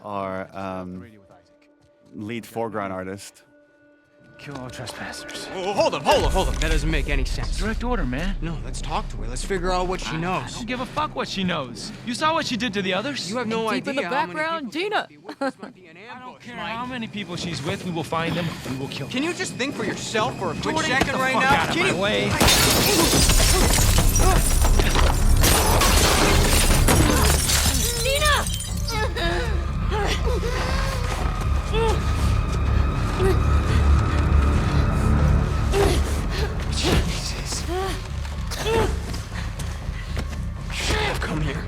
our lead foreground artist. Kill all trespassers. Oh, hold up. That doesn't make any sense. Direct order, man. No, let's talk to her. Let's figure out what she I knows. don't give a fuck what she knows. You saw what she did to the others? You have no deep idea in the how background, many people Dina. could be with us. Might be an I don't ambush, care Mike. how many people she's with. We will find them. We will kill them. Can you just think for yourself for a quick Jordan, get second the right fuck now? out of Can my you? way. Jesus. Come here.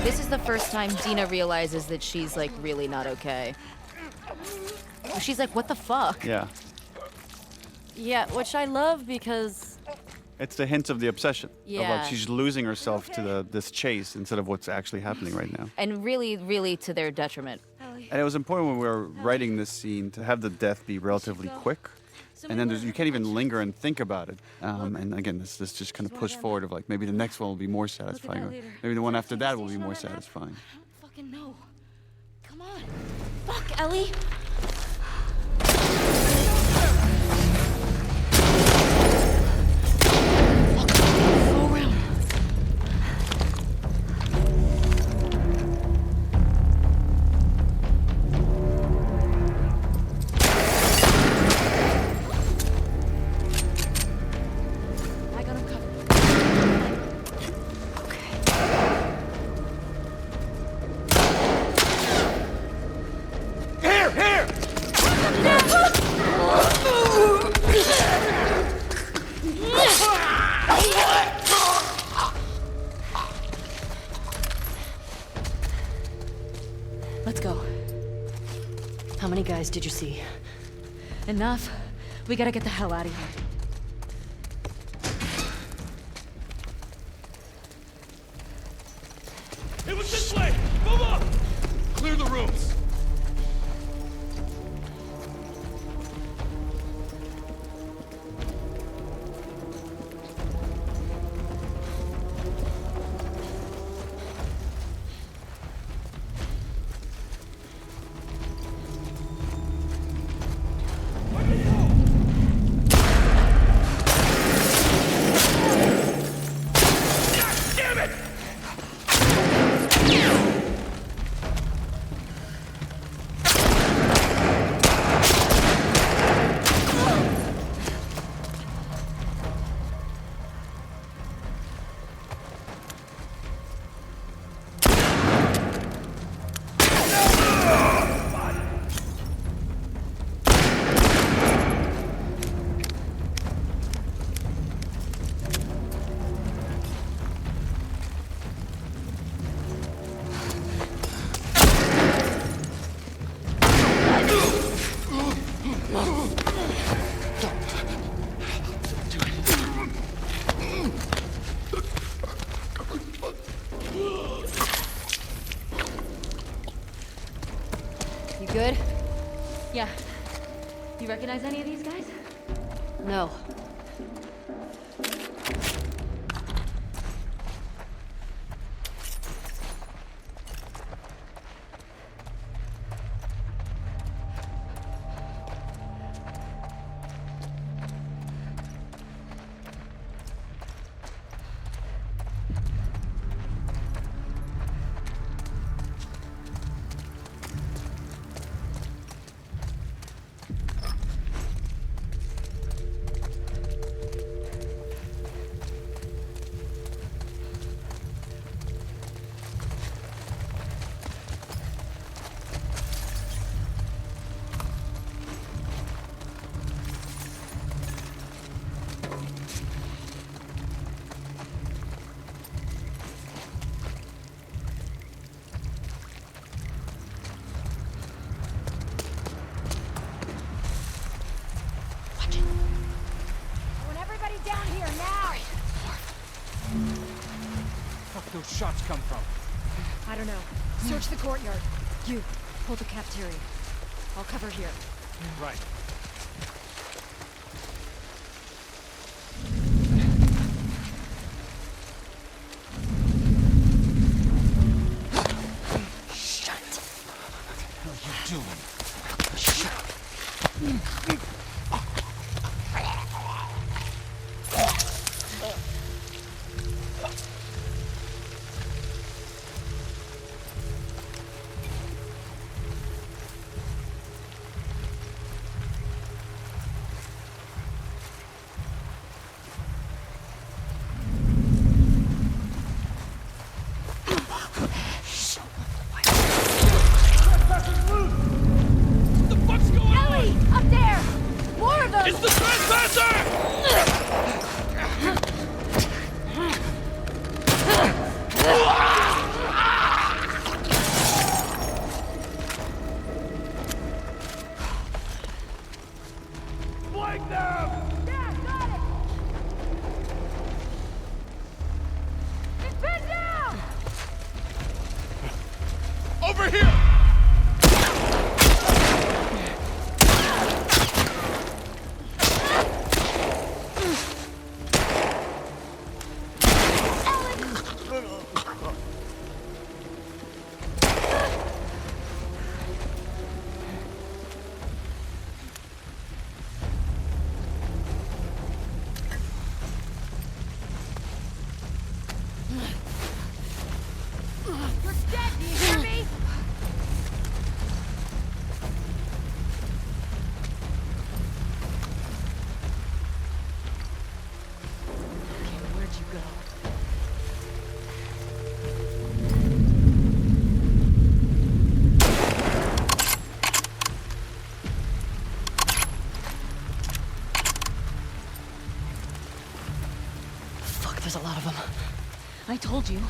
This is the first time Dina realizes that she's, like, really not okay. She's like, what the fuck? Yeah. Yeah, which I love because It's the hints of the obsession. Of Yeah. like she's losing herself to this chase instead of what's actually happening right now. And really, really to their detriment. And it was important when we were writing this scene to have the death be relatively quick. And then you can't even linger and think about it. And again, this just kind of push forward of like maybe the next one will be more satisfying. Or maybe the one after that will be more satisfying. I don't fucking know. Come on. Fuck, Ellie. Go around. I got him covered. Let's go. how many guys did you see? Enough. We gotta get the hell out of here. It was this way! Move up! Clear the rooms! Yeah. You recognize any of these guys? No. Fuck those shots come from? I don't know. Search the courtyard. You, hold the cafeteria. I'll cover here. Right. It's the trespasser! Flank them! Yeah, got it! It's pinned down! Over here! You're dead, do you hear me? Okay, where'd you go? Fuck, there's a lot of them. I told you.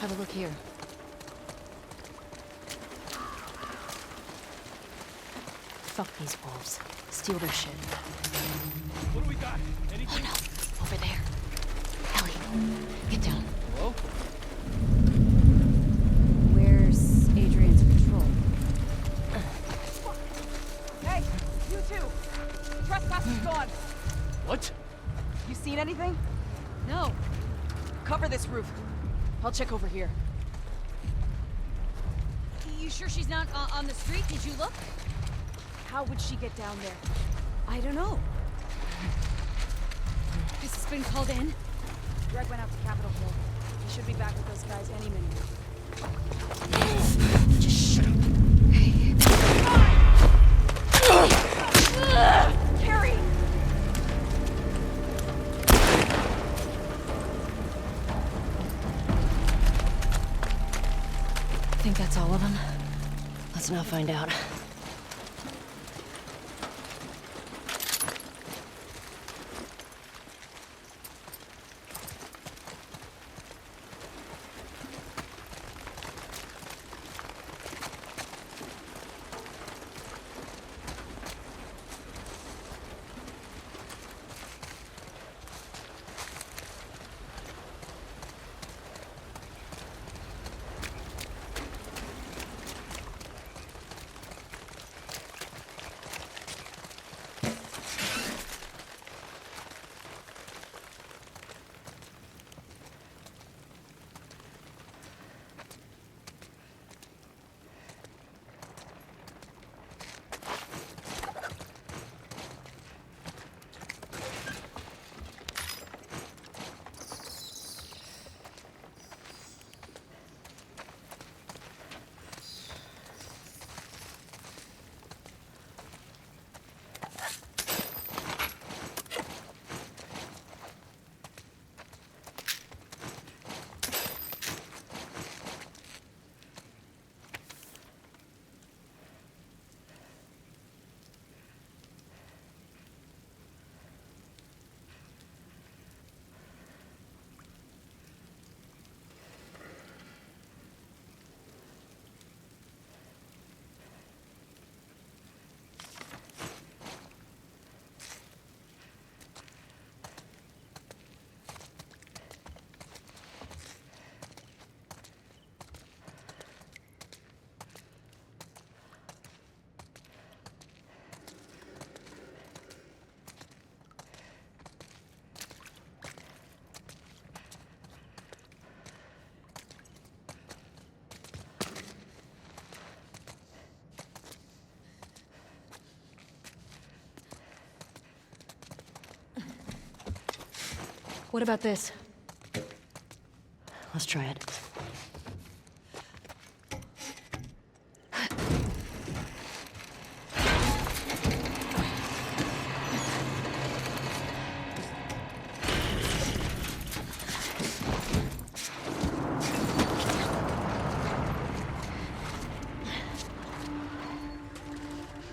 Have a look here. Fuck these wolves. Steal their shit. What do we got? got? Anything? Oh no, over there. Ellie, get down. Hello? Where's Adrian's patrol? Hey, you two! Trespassers gone! What? You seen anything? No. Cover this roof. I'll check over here. You sure she's not on the street? Did you look? How would she get down there? I don't know. This has been called in. Greg went out to Capitol Hill. He should be back with those guys any minute. Just shut up. Carrie! I think that's all of them. Let's now find out. What about this? Let's try it.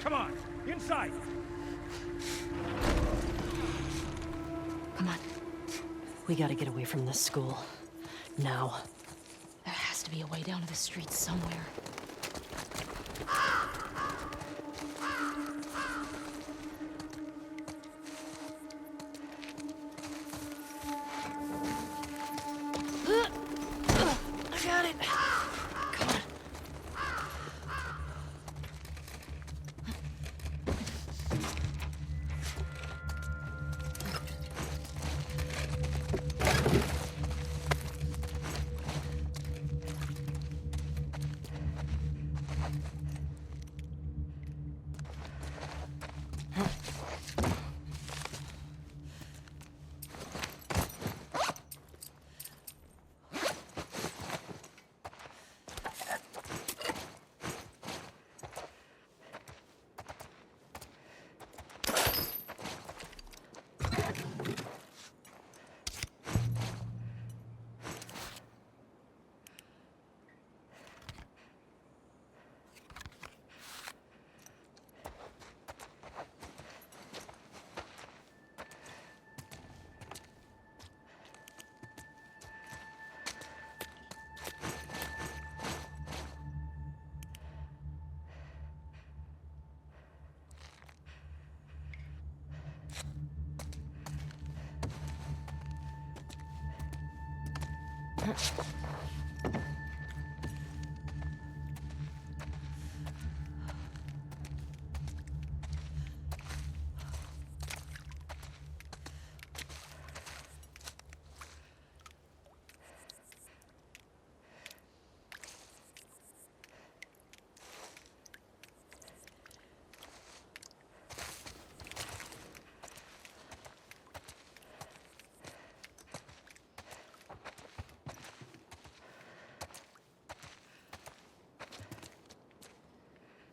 Come on, inside. Come on. We gotta get away from this school. Now. There has to be a way down to the street somewhere. I got it. Come on.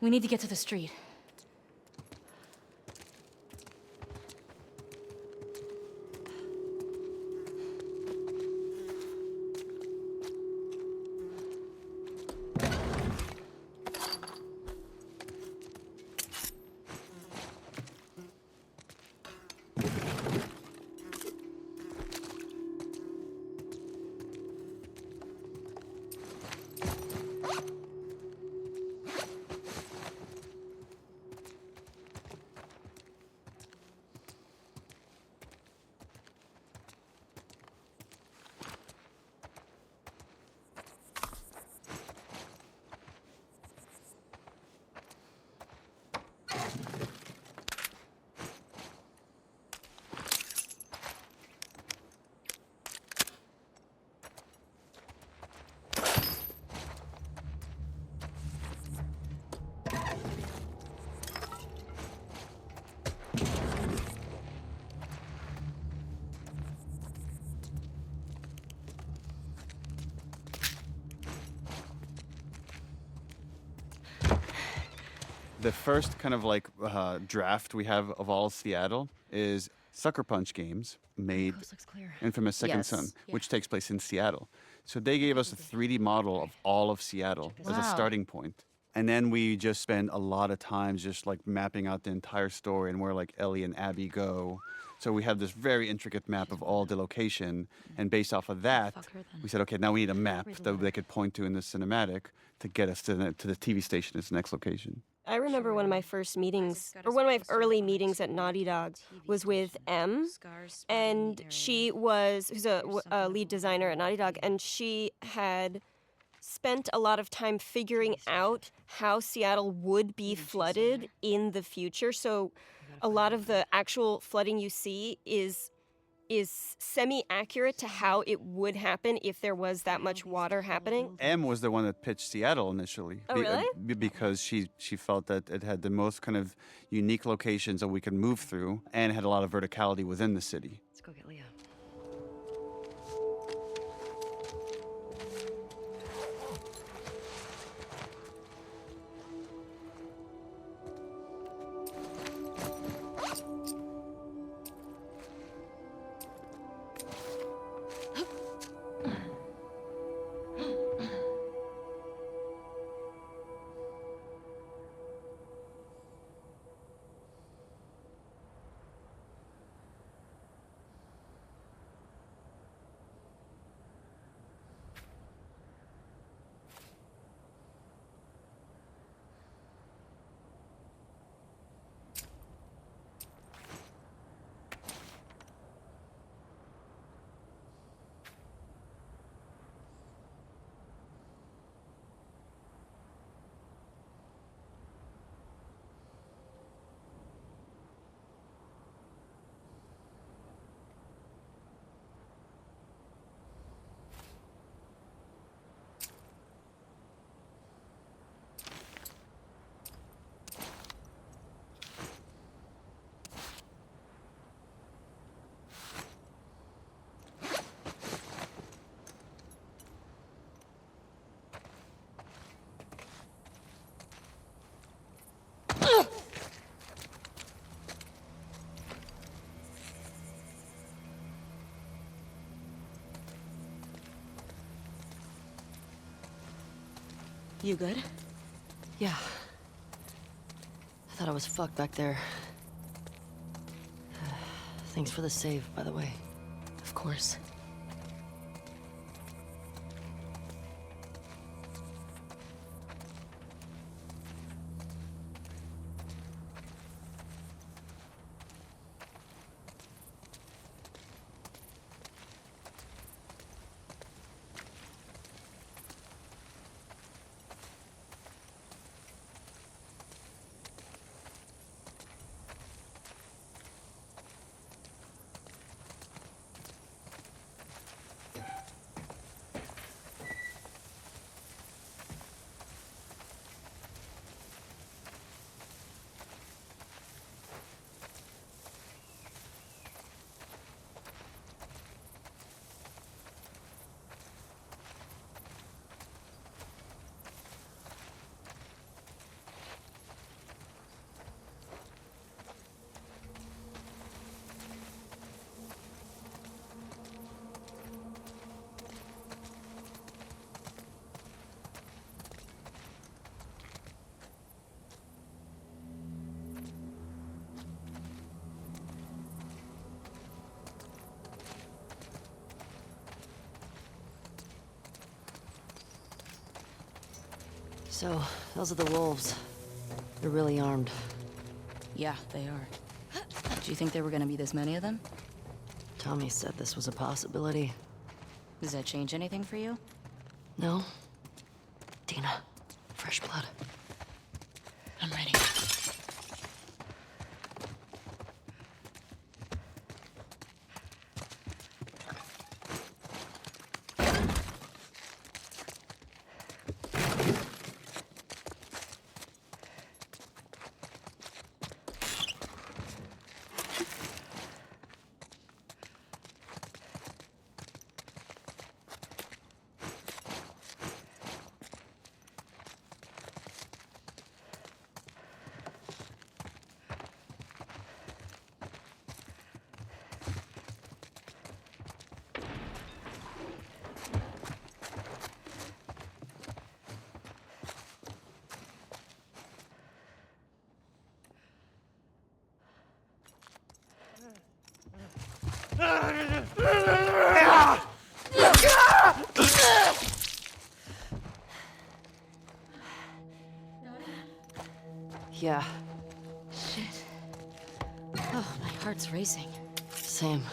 We need to get to the street. The first kind of like draft we have of all of Seattle is Sucker Punch Games made Coast looks clear. Infamous Second Yes. Son, which takes place in Seattle. So they gave us a 3D model of all of Seattle as a Wow. starting point. And then we just spend a lot of time just like mapping out the entire story and where like Ellie and Abby go. So we have this very intricate map of all the location. And based off of that, Fuck her then. we said, okay, now we need a map that they could point to in the cinematic to get us to the TV station as the next location. I remember one of my first meetings, or one of my early meetings at Naughty Dog was with M, and she was, who's a lead designer at Naughty Dog, and she had spent a lot of time figuring out how Seattle would be flooded in the future. So a lot of the actual flooding you see is semi-accurate to how it would happen if there was that much water happening. M was the one that pitched Seattle initially. Oh, really? Because she felt that it had the most kind of unique locations that we could move through and had a lot of verticality within the city. Let's go get Leah. You good? Yeah. I thought I was fucked back there. Thanks for the save, by the way. Of course. So, those are the wolves. They're really armed. Yeah, they are. Do you think there were gonna be this many of them? Tommy said this was a possibility. Does that change anything for you? No? Dina, fresh blood. I'm ready. Yeah, Shit. Oh, my heart's racing. same.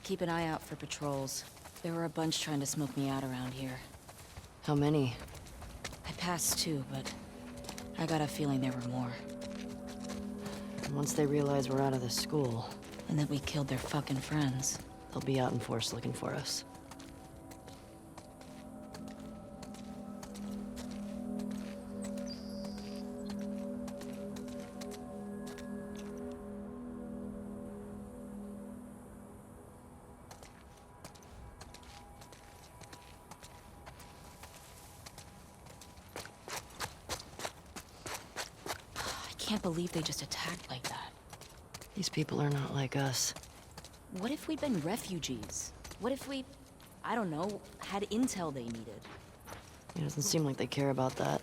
Keep an eye out for patrols. There were a bunch trying to smoke me out around here. How many? I passed two, but I got a feeling there were more. And once they realize we're out of the school, And that we killed their fucking friends. they'll be out in force looking for us. I can't believe they just attacked like that. These people are not like us. What if we'd been refugees? What if we, I don't know, had intel they needed? It doesn't seem like they care about that.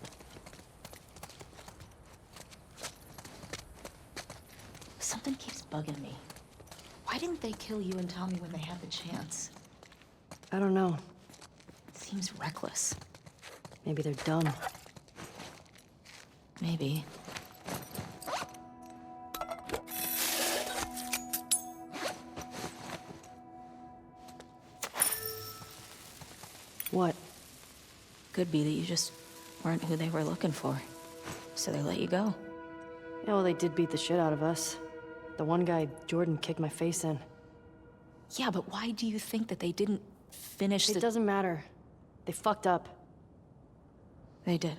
Something keeps bugging me. Why didn't they kill you and Tommy when they had the chance? I don't know. Seems reckless. Maybe they're dumb. Maybe. What? Could be that you just weren't who they were looking for. So they let you go. Yeah, well, they did beat the shit out of us. The one guy, Jordan, kicked my face in. Yeah, but why do you think that they didn't finish It the... doesn't matter. They fucked up. They did.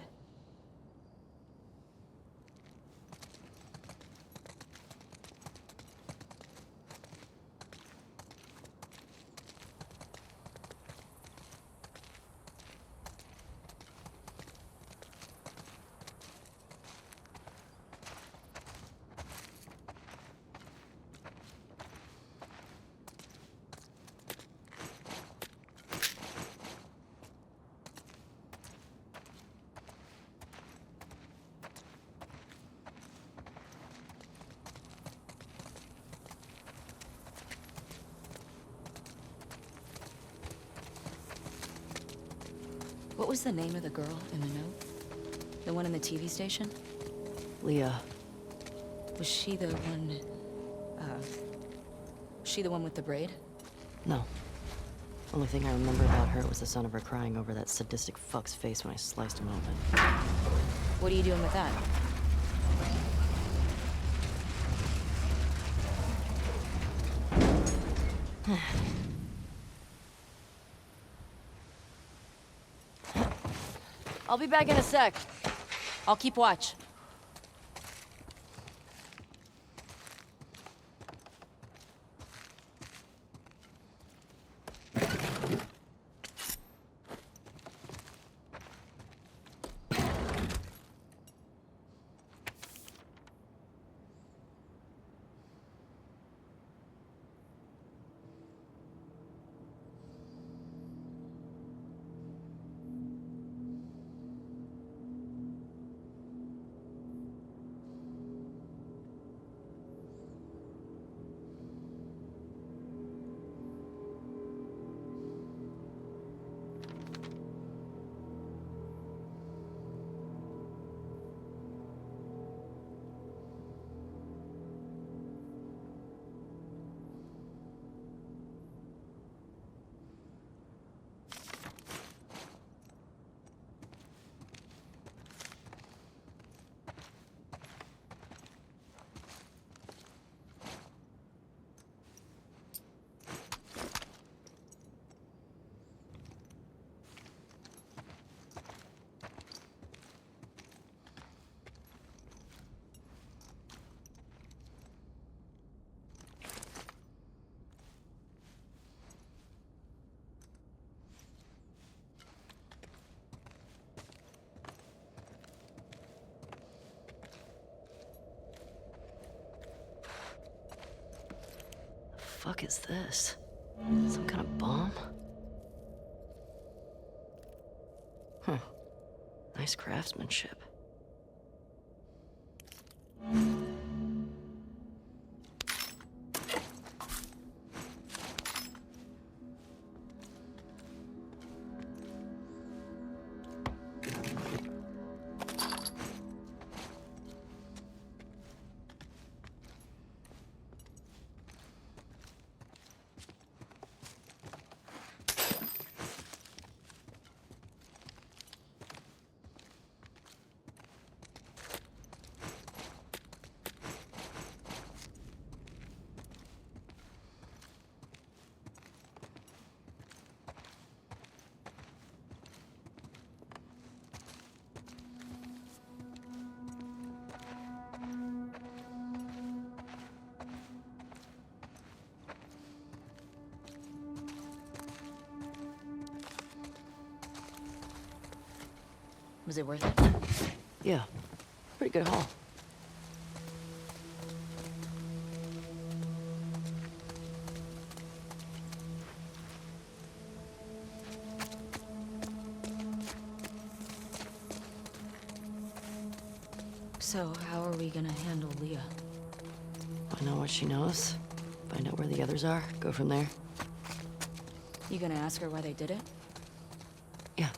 What was the name of the girl in the note? The one in the TV station? Leah. Was she the one... she the one with the braid? No. Only thing I remember about her was the sound of her crying over that sadistic fuck's face when I sliced him open. What are you doing with that? I'll be back in a sec. I'll keep watch. Fuck is this? Some kind of bomb? Huh. Nice craftsmanship. Was it worth it? Yeah. Pretty good haul. So, how are we gonna handle Leah? Find out what she knows. Find out where the others are. Go from there. You gonna ask her why they did it? Yeah.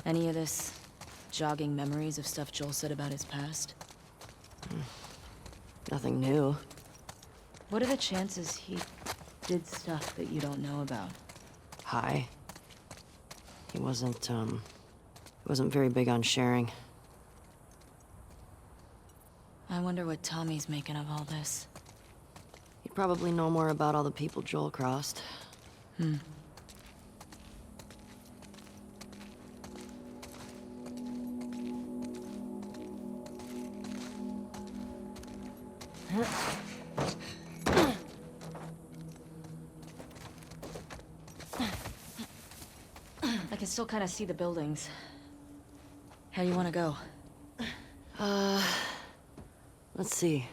Any of this jogging memories of stuff Joel said about his past? Nothing new. What are the chances he did stuff that you don't know about? High. He wasn't very big on sharing. I wonder what Tommy's making of all this. He'd probably know more about all the people Joel crossed. I can still kind of see the buildings. How you want to go? Let's see.